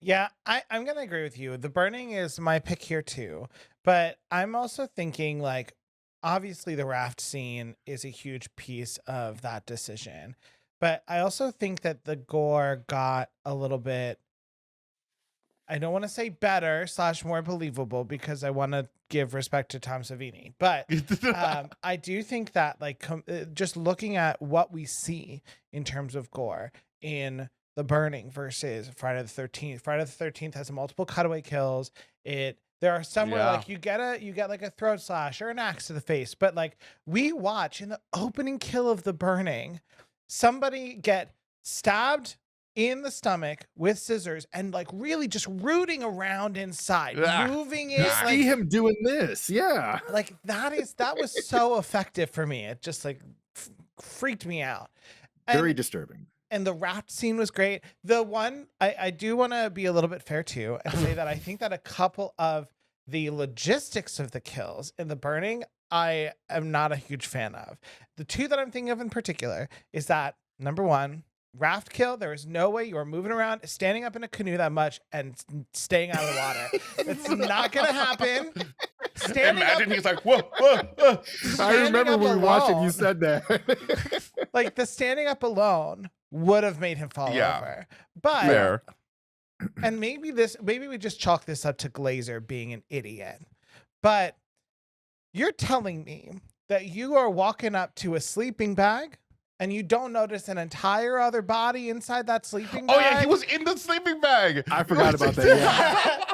Yeah, I'm going to agree with you. The Burning is my pick here too. But I'm also thinking like, obviously the raft scene is a huge piece of that decision. But I also think that the gore got a little bit, I don't want to say better / more believable, because I want to give respect to Tom Savini. But I do think that like just looking at what we see in terms of gore in The Burning versus Friday the 13th. Friday the 13th has multiple cutaway kills. There are some where like you get like a throat slash or an axe to the face, but like we watch in the opening kill of The Burning, somebody get stabbed in the stomach with scissors and like really just rooting around inside, moving it. I see him doing this. Yeah. Like that was so effective for me. It just like freaked me out. Very disturbing. And the raft scene was great. The one, I do want to be a little bit fair too and say that I think that a couple of the logistics of the kills in The Burning, I am not a huge fan of. The two that I'm thinking of in particular is that, number one, raft kill, there is no way you are moving around, standing up in a canoe that much and staying out of the water. It's not going to happen. Imagine he's like, whoa, whoa, whoa. I remember when we watched it, you said that. Like the standing up alone would have made him fall over. But fair. And maybe we just chalk this up to Glazer being an idiot. But you're telling me that you are walking up to a sleeping bag and you don't notice an entire other body inside that sleeping bag? Oh yeah, he was in the sleeping bag. I forgot about that. Yeah.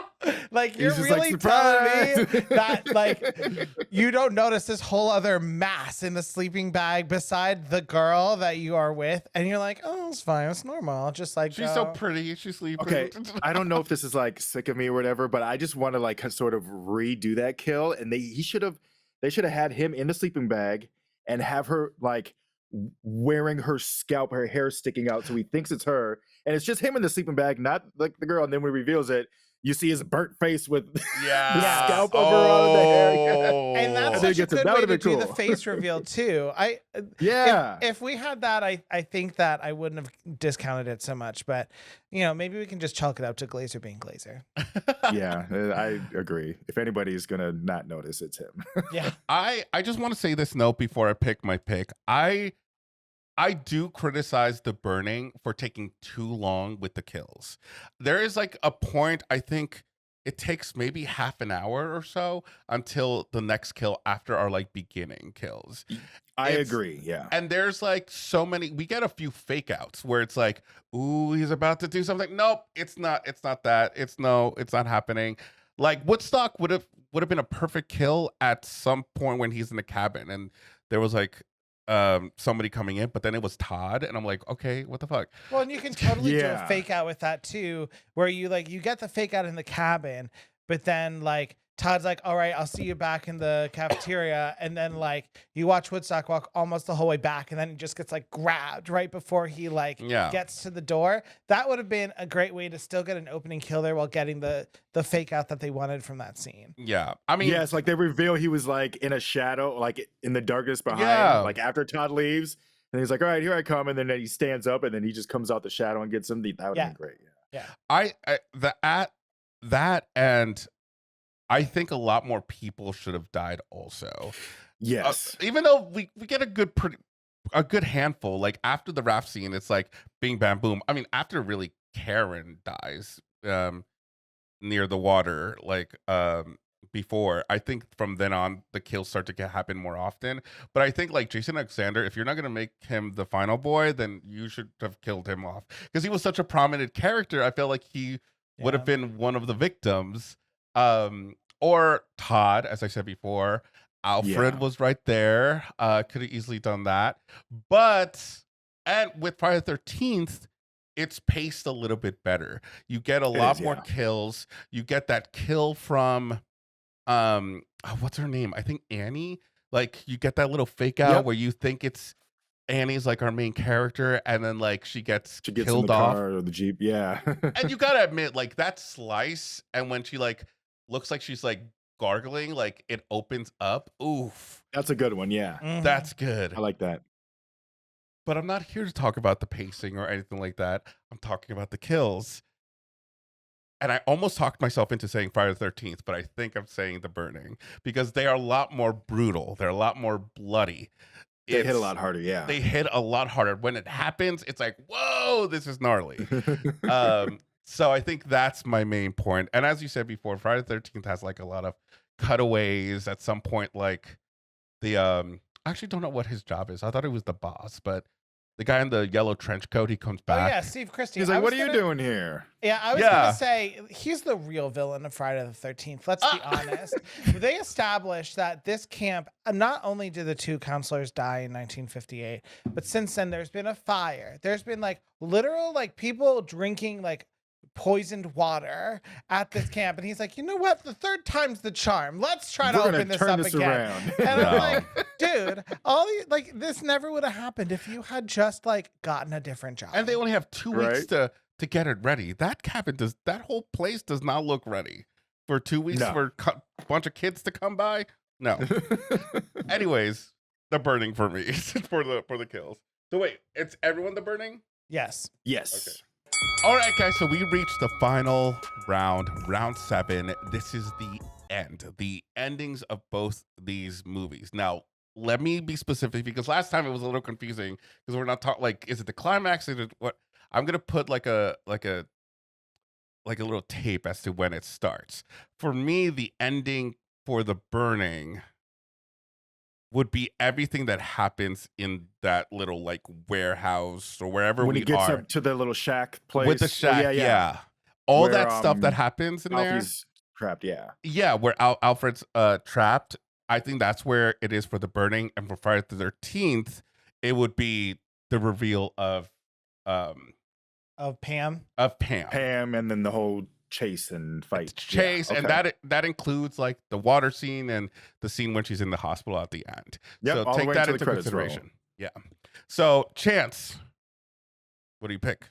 Like you're really like, telling me that like you don't notice this whole other mass in the sleeping bag beside the girl that you are with, and you're like, oh, it's fine, it's normal. Just like she's so pretty, she's sleeping. Okay, I don't know if this is like sick of me or whatever, but I just want to like sort of redo that kill, and they should have had him in the sleeping bag and have her like wearing her scalp, her hair sticking out, so he thinks it's her, and it's just him in the sleeping bag, not like the girl. And then when he reveals it, you see his burnt face with the scalp over all the hair. And that's such a good way to do the face reveal too. If we had that, I think that I wouldn't have discounted it so much. But maybe we can just chalk it up to Glazer being Glazer. Yeah, I agree. If anybody's gonna not notice, it's him. Yeah. I just want to say this note before I pick my pick. I do criticize The Burning for taking too long with the kills. There is like a point, I think it takes maybe half an hour or so until the next kill after our like beginning kills. I agree, yeah. And there's like so many, we get a few fake outs where it's like, ooh, he's about to do something. Nope, it's not that. It's not happening. Like Woodstock would have been a perfect kill at some point when he's in the cabin and there was like somebody coming in, but then it was Todd, and I'm like, okay, what the fuck? Well, and you can totally do a fake out with that too, where you get the fake out in the cabin, but then like Todd's like, all right, I'll see you back in the cafeteria, and then like you watch Woodstock walk almost the whole way back, and then he just gets like grabbed right before he gets to the door. That would have been a great way to still get an opening kill there while getting the fake out that they wanted from that scene. Yeah, I mean, it's like they reveal he was like in a shadow, like in the darkness behind, like after Todd leaves, and he's like, all right, here I come, and then he stands up, and then he just comes out the shadow and gets him. That would have been great. And I think a lot more people should have died also. Yes. Even though we get a good handful, like after the raft scene, it's like bing, bam, boom. I mean, after really Karen dies near the water, like before. I think from then on the kills start to happen more often. But I think like Jason Alexander, if you're not gonna make him the final boy, then you should have killed him off because he was such a prominent character. I feel like he would have been one of the victims. Or Todd, as I said before. Alfred was right there. Could have easily done that. And with Friday the 13th, it's paced a little bit better. You get a lot more kills. You get that kill from what's her name? I think Annie. Like you get that little fake out where you think it's Annie's like our main character, and then like she gets killed in the off. car or the Jeep. Yeah. And you gotta admit, like that slice, and when she like looks like she's like gargling, like it opens up. Oof. That's a good one. Yeah. That's good. I like that. But I'm not here to talk about the pacing or anything like that. I'm talking about the kills. And I almost talked myself into saying Friday the 13th, but I think I'm saying The Burning because they are a lot more brutal. They're a lot more bloody. They hit a lot harder, yeah. They hit a lot harder. When it happens, it's like, whoa, this is gnarly. So I think that's my main point. And as you said before, Friday the 13th has like a lot of cutaways at some point, like the I actually don't know what his job is. I thought he was the boss, but the guy in the yellow trench coat, he comes back. Oh yeah, Steve Christie. He's like, "What are you doing here?" Yeah, I was gonna say he's the real villain of Friday the 13th. Let's be honest. They established that this camp, not only did the 2 counselors die in 1958, but since then there's been a fire. There's been like literal like people drinking like poisoned water at this camp, and he's like, you know what, the 3rd time's the charm, let's try to open this up again around. And I'm like, dude, all these, like this never would have happened if you had just like gotten a different job. And they only have 2 weeks to get it ready. That cabin that whole place does not look ready for 2 weeks for a bunch of kids to come by. No. Anyways, The Burning for me for the kills. So wait, it's everyone The Burning? Yes. Okay. All right, guys, so we reached the final round 7. This is the endings of both these movies. Now, let me be specific because last time it was a little confusing because we're not talking like, is it the climax? Is it what? I'm gonna put like a little tape as to when it starts. For me, the ending for The Burning would be everything that happens in that little like warehouse or wherever when we he gets are. up to the little shack place With the shack, yeah. All where, that stuff that happens in Alfie's trapped, yeah, where Alfred's trapped. I think that's where it is for The Burning, and for Friday the 13th, it would be the reveal of Pam, and then the whole chase and fight. And that includes like the water scene and the scene when she's in the hospital at the end. Yep, so take that into consideration. Yeah. So Chance, what do you pick?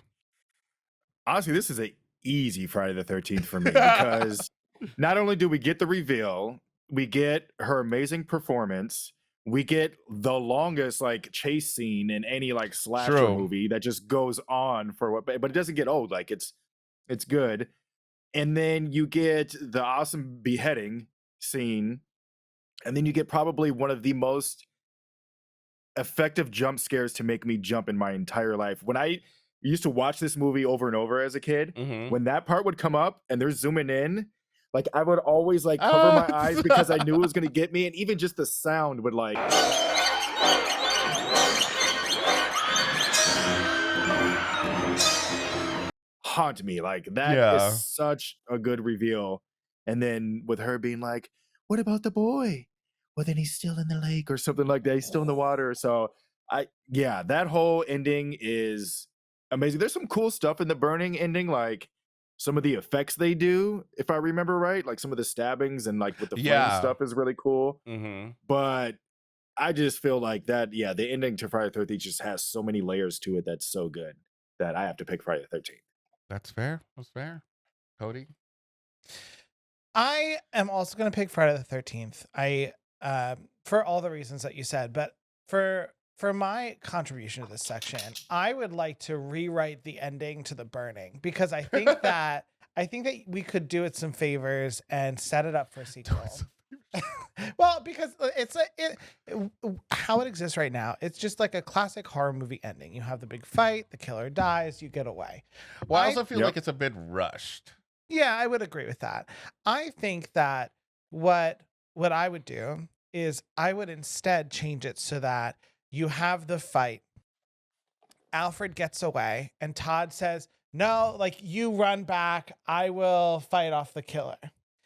Honestly, this is a easy Friday the 13th for me because not only do we get the reveal, we get her amazing performance, we get the longest like chase scene in any like slasher movie that just goes on for what, but it doesn't get old. Like it's good. And then you get the awesome beheading scene. And then you get probably one of the most effective jump scares to make me jump in my entire life. When I used to watch this movie over and over as a kid, when that part would come up and they're zooming in, like I would always like cover my eyes because I knew it was going to get me. And even just the sound would like... haunt me. Like that is such a good reveal. And then with her being like, what about the boy? Well, then he's still in the lake or something like that. He's still in the water. So that whole ending is amazing. There's some cool stuff in The Burning ending, like some of the effects they do, if I remember right, like some of the stabbings and like with the flame stuff is really cool. But I just feel like that, the ending to Friday the 13th just has so many layers to it that's so good that I have to pick Friday the 13th. That's fair. That's fair. Cody? I am also going to pick Friday the 13th. For all the reasons that you said, but for my contribution to this section, I would like to rewrite the ending to The Burning because I think that we could do it some favors and set it up for a sequel. Well, because how it exists right now, it's just like a classic horror movie ending. You have the big fight, the killer dies, you get away. Well, I also feel like it's a bit rushed. Yeah, I would agree with that. I think that what I would do is I would instead change it so that you have the fight. Alfred gets away and Todd says, "No, like you run back. I will fight off the killer."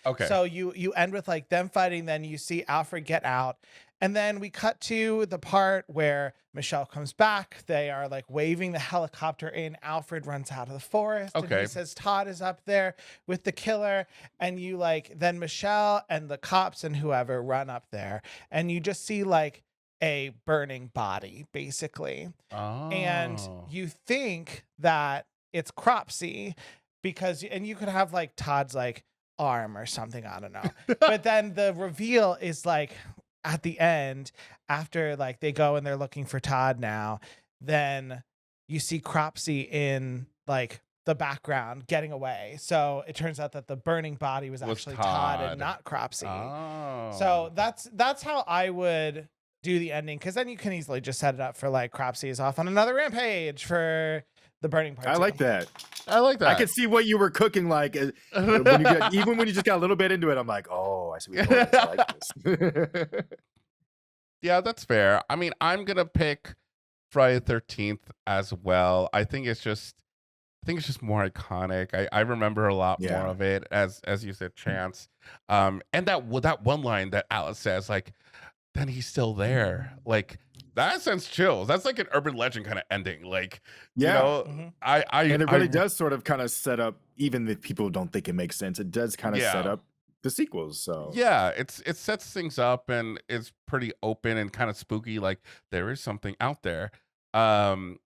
Okay. So you end with like them fighting, then you see Alfred get out. And then we cut to the part where Michelle comes back. They are like waving the helicopter in. Alfred runs out of the forest. And Okay. he says Todd is up there with the killer. And you like, then Michelle and the cops and whoever run up there. And you just see like a burning body, basically. Oh. And you think that it's Cropsy and you could have like Todd's like arm or something, I don't know. But then the reveal is like at the end, after like they go and they're looking for Todd now, then you see Cropsy in like the background getting away. So it turns out that the burning body was actually Todd and not Cropsy. Oh. So that's how I would do the ending, because then you can easily just set it up for like Cropsy is off on another rampage for the burning part. I like that. I could see what you were cooking like. Even when you just got a little bit into it, I'm like, oh, I see what you're doing. I like this. Yeah, that's fair. I mean, I'm gonna pick Friday the 13th as well. I think it's just more iconic. I remember a lot more of it, as you said, Chance. And that one line that Alice says, like, then he's still there. Like, that sends chills. That's like an urban legend kind of ending. Like, you know, and it really does sort of kind of set up, even if people don't think it makes sense, it does kind of set up the sequels. So yeah, it sets things up and it's pretty open and kind of spooky. Like, there is something out there. I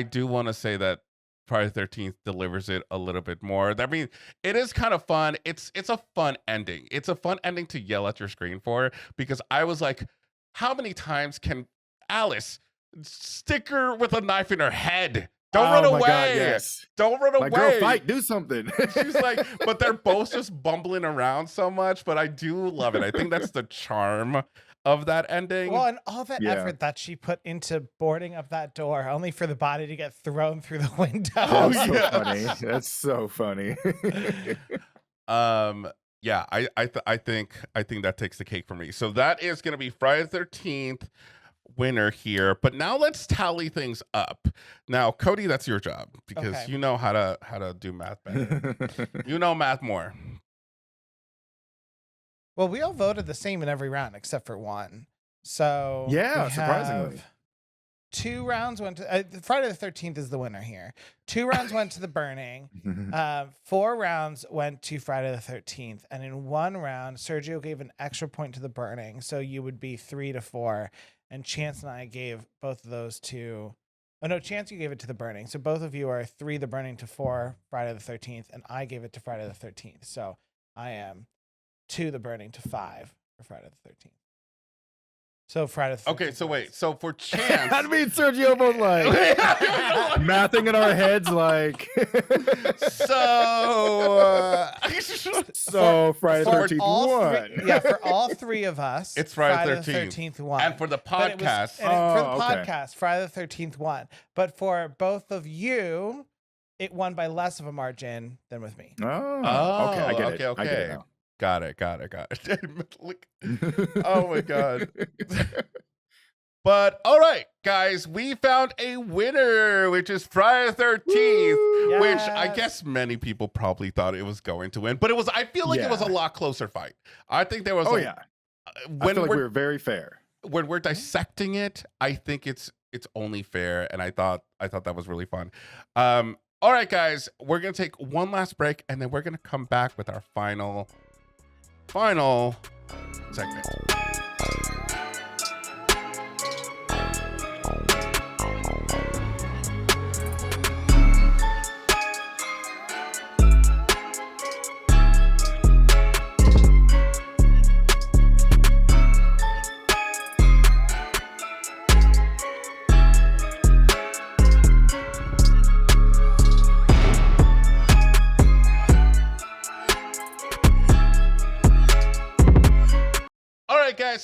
do want to say that Friday the 13th delivers it a little bit more. I mean, it is kind of fun. It's a fun ending. It's a fun ending to yell at your screen for, because I was like, how many times can Alice stick her with a knife in her head? Don't run away. God, yes. Don't run away. Girl, fight, do something. She's like, but they're both just bumbling around so much, but I do love it. I think that's the charm of that ending. Well, and all that effort that she put into boarding up that door, only for the body to get thrown through the window. That's so funny. That's so funny. Yeah, I think that takes the cake for me. So that is going to be Friday the 13th winner here. But now let's tally things up. Now, Cody, that's your job, because you know how to do math better. You know math more. Well, we all voted the same in every round except for one. So yeah, surprisingly. 2 rounds went to Friday the 13th is the winner here. 2 rounds went to the burning. 4 rounds went to Friday the 13th. And in 1 round, Sergio gave an extra point to the burning. So you would be 3-4. And Chance and I gave both of those to... Oh, no, Chance, you gave it to the burning. So both of you are 3 the burning to 4 Friday the 13th. And I gave it to Friday the 13th. So I am 2 the burning to 5 for Friday the 13th. So Friday the 13th. Okay, so wait. So for Chance... That means Sergio both like mathing in our heads like... So Friday the 13th won. Yeah, for all 3 of us, it's Friday the 13th won. And for the podcast... for the podcast, Friday the 13th won. But for both of you, it won by less of a margin than with me. Oh, okay. I get it. Okay. I get it now. Got it. Look. Oh my God. But all right, guys, we found a winner, which is Friday the 13th, which I guess many people probably thought it was going to win, but I feel like it was a lot closer fight. I think there was I feel like we were very fair. When we're dissecting it, I think it's only fair, and I thought that was really fun. All right, guys, we're gonna take one last break, and then we're gonna come back with our final segment.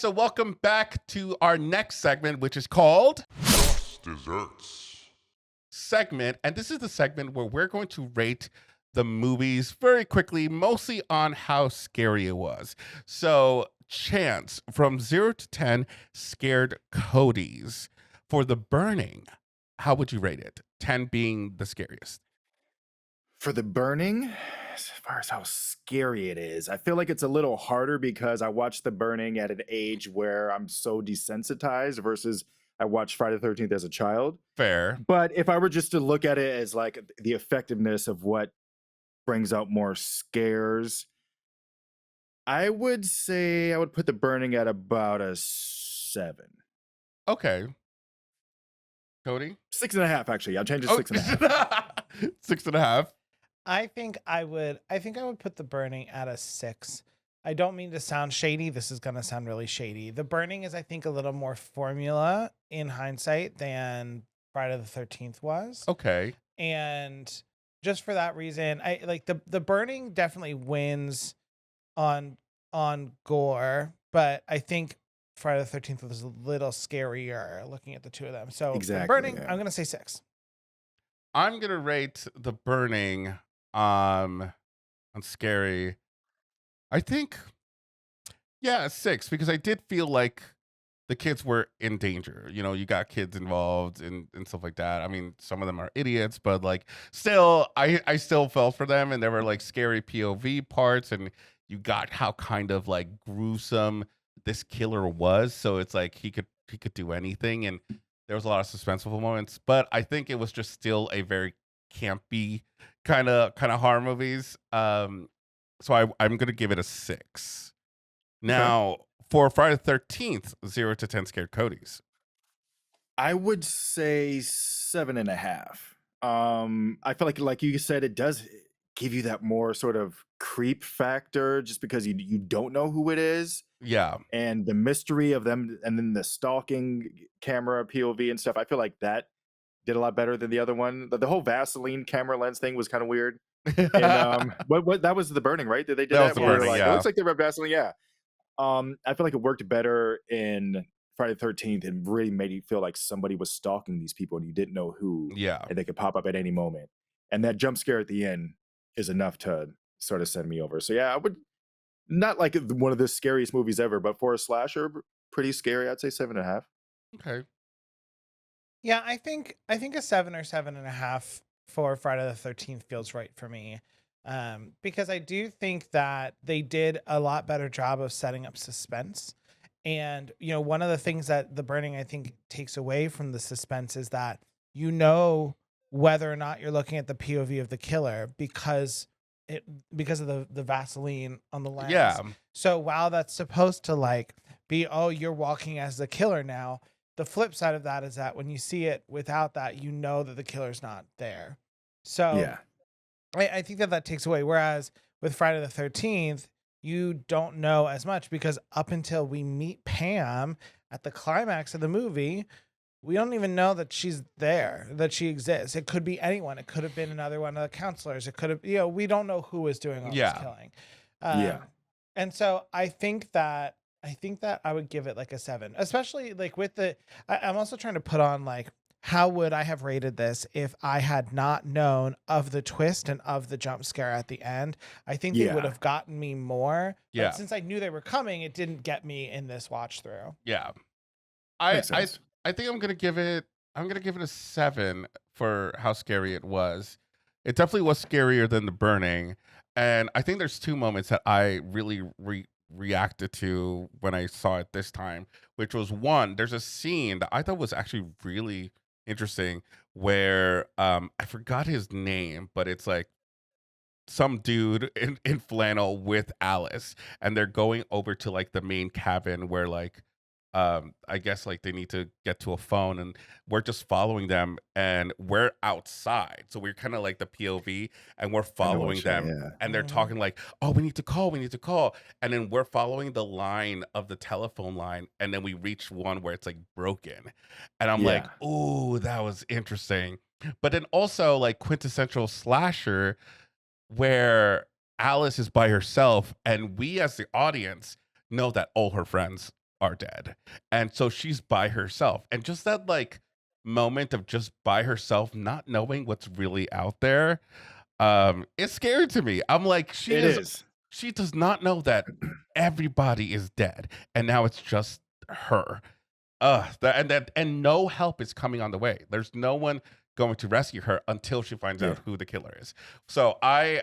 so welcome back to our next segment, which is called Desserts. segment. And this is the segment where we're going to rate the movies very quickly, mostly on how scary it was. So, Chance, from 0 to 10, scared Cody's. For The Burning, how would you rate it? 10 being the scariest. For The Burning, as far as how scary it is, I feel like it's a little harder because I watched The Burning at an age where I'm so desensitized versus I watched Friday the 13th as a child. Fair. But if I were just to look at it as like the effectiveness of what brings out more scares, I would say I would put The Burning at about a 7. Okay. Cody? 6.5, actually. I'll change it to 6.5. 6.5. I think I would put The Burning at a 6. I don't mean to sound shady. This is going to sound really shady. The Burning is, I think, a little more formula in hindsight than Friday the 13th was. Okay. And just for that reason, I like the Burning definitely wins on gore, but I think Friday the 13th was a little scarier looking at the two of them. So Exactly, The Burning, yeah. I'm going to say 6. I'm going to rate The Burning on scary. I think, yeah, 6, because I did feel like the kids were in danger. You know, you got kids involved and stuff like that. I mean, some of them are idiots, but like still, I still felt for them, and there were like scary POV parts, and you got how kind of like gruesome this killer was. So it's like he could do anything, and there was a lot of suspenseful moments. But I think it was just still a very campy kind of horror movies. So I'm gonna give it a 6. Now, for Friday the 13th, 0 to 10 scared Cody's. I would say 7.5. I feel like you said, it does give you that more sort of creep factor just because you don't know who it is. Yeah. And the mystery of them, and then the stalking camera POV and stuff. I feel like that did a lot better than the other one. The whole Vaseline camera lens thing was kind of weird. And what that was The Burning, right? Did they do That that? was The Where, Burning, like, yeah. it looks like they were Vaseline, yeah. I feel like it worked better in Friday the 13th and really made you feel like somebody was stalking these people and you didn't know who. Yeah. And they could pop up at any moment. And that jump scare at the end is enough to sort of send me over. So yeah, I would not like one of the scariest movies ever, but for a slasher, pretty scary. I'd say 7.5. Okay. Yeah, I think a 7 or 7.5 for Friday the 13th feels right for me. Because I do think that they did a lot better job of setting up suspense. And, you know, one of the things that The Burning, I think, takes away from the suspense is that you know whether or not you're looking at the POV of the killer because of the Vaseline on the lens. Yeah. So while that's supposed to like be, oh, you're walking as the killer now, the flip side of that is that when you see it without that, you know that the killer's not there. So Yeah. I think that takes away. Whereas with Friday the 13th, you don't know as much because up until we meet Pam at the climax of the movie, we don't even know that she's there, that she exists. It could be anyone. It could have been another one of the counselors. It could have, you know, we don't know who is doing all this killing. Yeah. And so I think that I would give it like a 7, especially like with I'm also trying to put on like, how would I have rated this if I had not known of the twist and of the jump scare at the end? I think they would have gotten me more. Yeah. But since I knew they were coming, it didn't get me in this watch through. Yeah. Makes sense. I think I'm gonna give it a 7 for how scary it was. It definitely was scarier than The Burning. And I think there's 2 moments that I really reacted to when I saw it this time, which was, one, there's a scene that I thought was actually really interesting where I forgot his name, but it's like some dude in flannel with Alice, and they're going over to like the main cabin where like I guess like they need to get to a phone, and we're just following them, and we're outside, so we're kind of like the POV, and we're following them, and they're talking like, oh, we need to call, and then we're following the line of the telephone line, and then we reach one where it's like broken, and I'm like, ooh, that was interesting. But then also like quintessential slasher where Alice is by herself, and we as the audience know that all her friends are dead. And so she's by herself. And just that like moment of just by herself, not knowing what's really out there, it's scary to me. I'm like, she does not know that everybody is dead. And now it's just her. And no help is coming on the way. There's no one going to rescue her until she finds out who the killer is. So I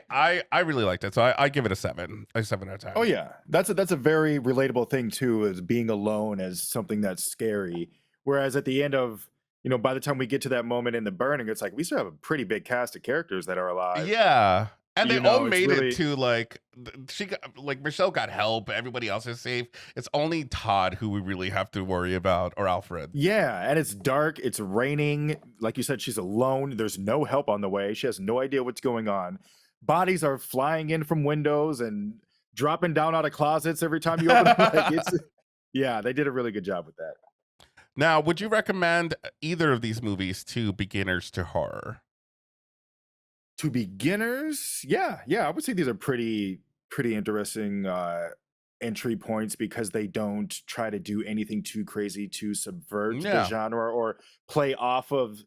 really liked it. So I give it a 7 out of 10. Oh yeah, that's a very relatable thing too, is being alone as something that's scary. Whereas at the end of, by the time we get to that moment in the burning, it's like we still have a pretty big cast of characters that are alive. Yeah. And they all made really... it to like Michelle got help. Everybody else is safe. It's only Todd who we really have to worry about, or Alfred. Yeah, and it's dark. It's raining. Like you said, she's alone. There's no help on the way. She has no idea what's going on. Bodies are flying in from windows and dropping down out of closets every time you open them. Yeah, they did a really good job with that. Now, would you recommend either of these movies to beginners to horror? To beginners, yeah, I would say these are pretty interesting entry points, because they don't try to do anything too crazy to subvert the genre or play off of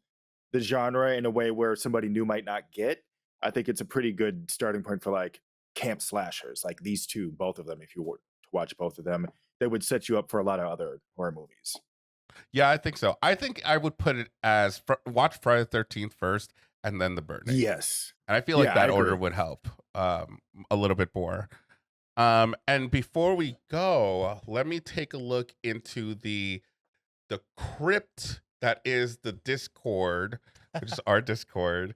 the genre in a way where somebody new might not get. I think it's a pretty good starting point for like camp slashers, like these two, both of them. If you were to watch both of them, they would set you up for a lot of other horror movies. Yeah, I think so. I think I would put it as watch Friday the 13th first, and then The Burning. Yes. And I feel like that order would help a little bit more. And before we go, let me take a look into the crypt that is the Discord, which is our Discord.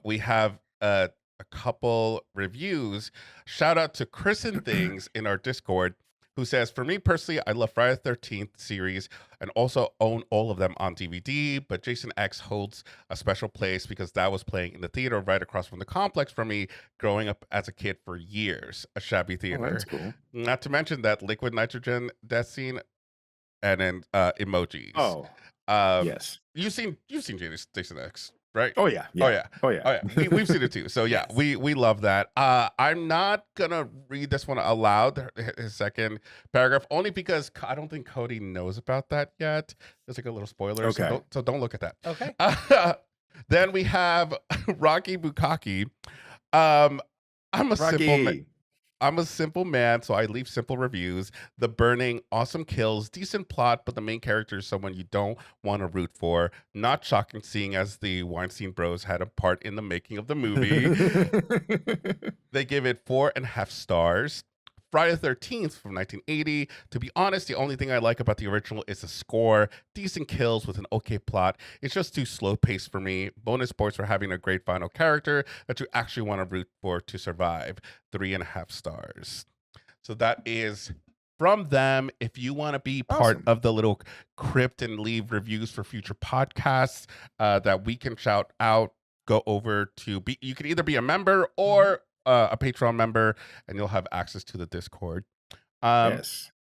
We have a couple reviews. Shout out to Chris and Things in our Discord, who says, for me personally, I love Friday the 13th series and also own all of them on DVD, but Jason X holds a special place because that was playing in the theater right across from the complex for me growing up as a kid for years, a shabby theater. Oh, that's cool. Not to mention that liquid nitrogen death scene and then emojis. Oh, yes. You've seen Jason X, right? Oh yeah. We've seen it too. So yeah, we love that. I'm not gonna read this one aloud, his second paragraph, only because I don't think Cody knows about that yet. There's like a little spoiler. Okay. So don't look at that. Okay. Then we have Rocky Bukaki. I'm a simple man, so I leave simple reviews. The Burning, awesome kills, decent plot, but the main character is someone you don't want to root for. Not shocking, seeing as the Weinstein Bros had a part in the making of the movie. They give it 4.5 stars. Friday the 13th from 1980. To be honest, the only thing I like about the original is the score. Decent kills with an okay plot. It's just too slow paced for me. Bonus points for having a great final character that you actually want to root for to survive. 3.5 stars. So that is from them. If you want to be part of the little crypt and leave reviews for future podcasts that we can shout out, go over to you can either be a member or a Patreon member, and you'll have access to the Discord. Yes.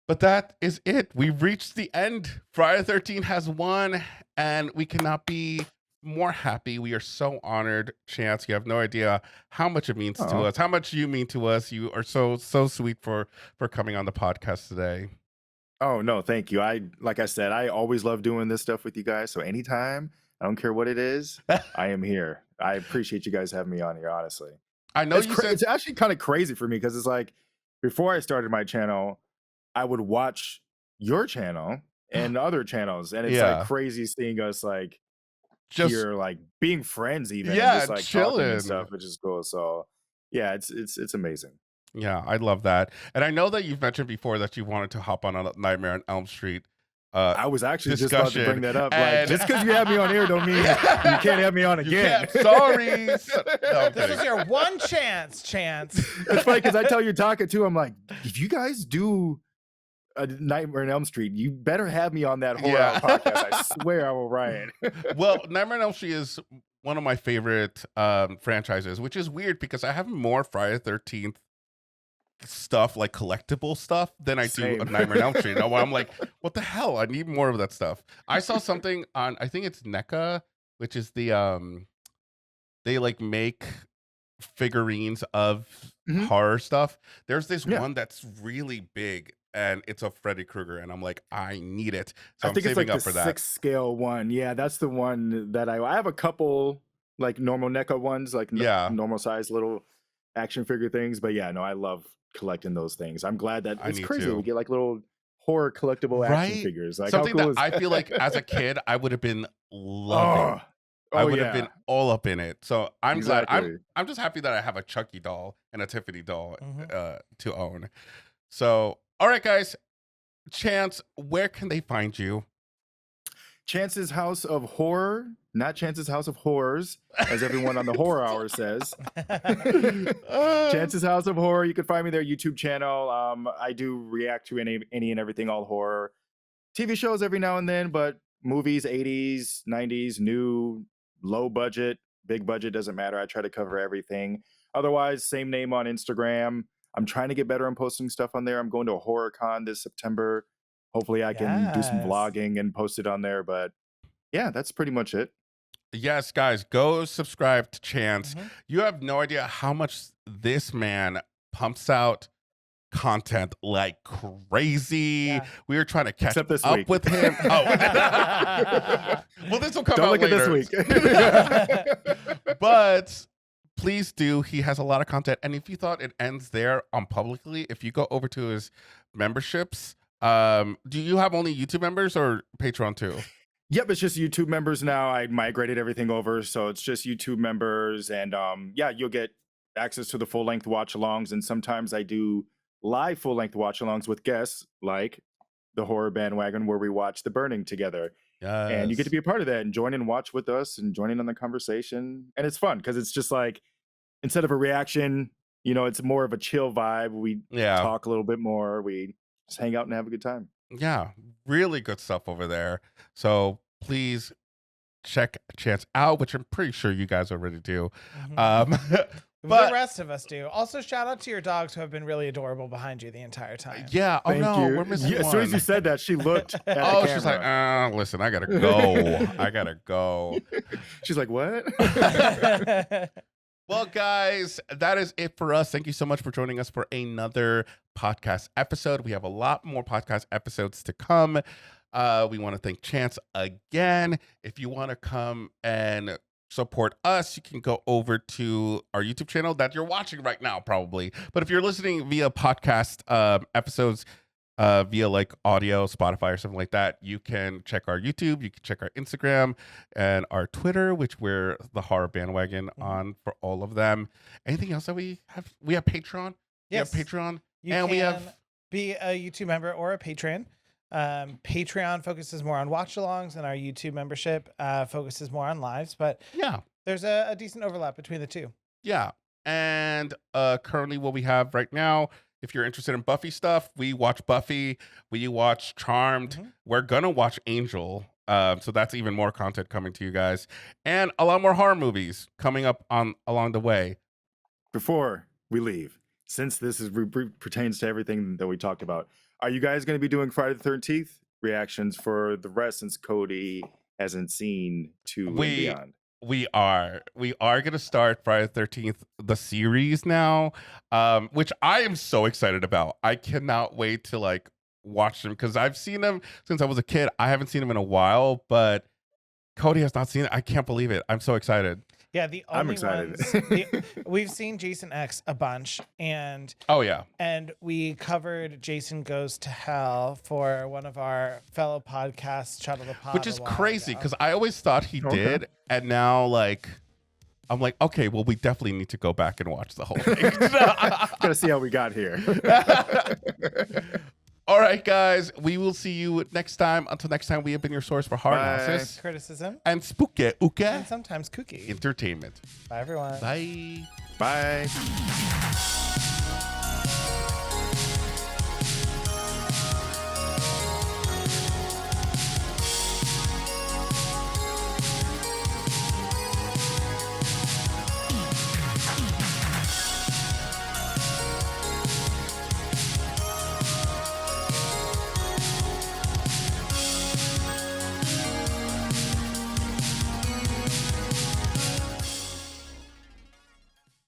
But that is it. We've reached the end. Friday the 13th has won, and we cannot be more happy. We are so honored. Chance, you have no idea how much it means to us, how much you mean to us. You are so sweet for coming on the podcast today. Oh no, thank you. Like I said, I always love doing this stuff with you guys. So anytime, I don't care what it is, I am here. I appreciate you guys having me on here, honestly. I know it's actually kind of crazy for me, because it's like before I started my channel, I would watch your channel and other channels, and it's like crazy seeing us like just here, like being friends, even just like chilling and stuff, which is cool. So yeah, it's amazing. Yeah, I love that. And I know that you've mentioned before that you wanted to hop on a Nightmare on Elm Street. I was actually just about to bring that up. Like, just because you have me on here don't mean you can't have me on again. Sorry. No, this is your one chance. It's funny because I tell you talking to, I'm like, if you guys do a Nightmare on Elm Street, you better have me on that horror hour podcast. I swear I will write. Well, Nightmare on Elm Street is one of my favorite franchises, which is weird because I have more Friday the 13th stuff, like collectible stuff, than I do a Nightmare on Elm Street. I'm like, what the hell? I need more of that stuff. I saw something on, I think it's NECA, which is the they like make figurines of horror stuff. There's this one that's really big, and it's a Freddy Krueger, and I'm like, I need it. So I think it's saving like up the for that. 6 scale one. Yeah, that's the one that I have a couple like normal NECA ones, like Yeah. normal size little action figure things. But yeah, no, I love collecting those things. I'm glad that I it's need crazy to. that we get like little horror collectible action Right? figures. Like Something how cool that is I feel like as a kid I would have been loving. Oh, I would have yeah. been all up in it. So I'm glad. Exactly. I'm just happy that I have a Chucky doll and a Tiffany doll Mhm. to own. So all right, guys. Chance, where can they find you? Chance's House of Horror, not Chance's House of Horrors, as everyone on the Horror Hour says. Chance's House of Horror. You can find me there, YouTube channel. I do react to any and everything, all horror. TV shows every now and then, but movies, 80s, 90s, new, low budget, big budget, doesn't matter. I try to cover everything. Otherwise, same name on Instagram. I'm trying to get better on posting stuff on there. I'm going to a horror con this September. Hopefully I can do some Yes. vlogging and post it on there. But yeah, that's pretty much it. Yes, guys, go subscribe to Chance. Mhm. You have no idea how much this man pumps out content like crazy. Yeah. We were trying to catch Except this up week. with him. Oh, well, this will come Don't out look at later. this week. But please do. He has a lot of content, and if you thought it ends there on publicly, if you go over to his memberships, do you have only YouTube members or Patreon too? Yep, it's just YouTube members now. I migrated everything over, so it's just YouTube members, and yeah, you'll get access to the full-length watch-alongs, and sometimes I do live full-length watch-alongs with guests, like the Horror Bandwagon, where we watch The Burning together, and you get to be a part of that and join and watch with us and join in on the conversation, and it's fun because it's just like instead of a reaction, it's more of a chill vibe. We talk a little bit more. We just hang out and have a good time. Yeah, really good stuff over there. So please check Chance out, which I'm pretty sure you guys already do. Mhm. But the rest of us do. Also, shout out to your dogs who have been really adorable behind you the entire time. yeah, oh Thank no, you. we're missing Yeah, as soon as you one. said that, she looked at the Oh, camera. she's like, listen, I gotta go. I gotta go. She's like, what? Well, guys, that is it for us. Thank you so much for joining us for another podcast episode. We have a lot more podcast episodes to come. We want to thank Chance again. If you want to come and support us, you can go over to our YouTube channel that you're watching right now, probably. But if you're listening via podcast episodes, via like audio, Spotify or something like that, you can check our YouTube, you can check our Instagram and our Twitter, which we're the Horror Bandwagon on for all of them. Anything else that we have? We have Patreon. Yes. We have Patreon. You And can we have be a YouTube member or a patron. Patreon focuses more on watch-alongs, and our YouTube membership focuses more on lives. But yeah. there's a decent overlap between the two. Yeah. And currently what we have right now, if you're interested in Buffy stuff, we watch Buffy, we watch Charmed, we're gonna watch Angel. So that's even more content coming to you guys. And a lot more horror movies coming up along the way. Before we leave, since this pertains to everything that we talked about, are you guys going to be doing Friday the 13th reactions for the rest since Cody hasn't seen 2 and beyond? We are going to start Friday the 13th, the series now, which I am so excited about. I cannot wait to like watch them because I've seen them since I was a kid. I haven't seen them in a while, but Cody has not seen it. I can't believe it. I'm so excited. Yeah, the only I'm excited. ones we've seen Jason X a bunch, and we covered Jason Goes to Hell for one of our fellow podcasts, Shuttle the Pod, which is crazy because I always thought he did, and now I'm like, okay, well, we definitely need to go back and watch the whole thing. Gotta see how we got here. All right, guys, we will see you next time. Until next time, we have been your source for horror analysis, criticism, and spooky and sometimes kooky entertainment. Bye, everyone. Bye. Bye.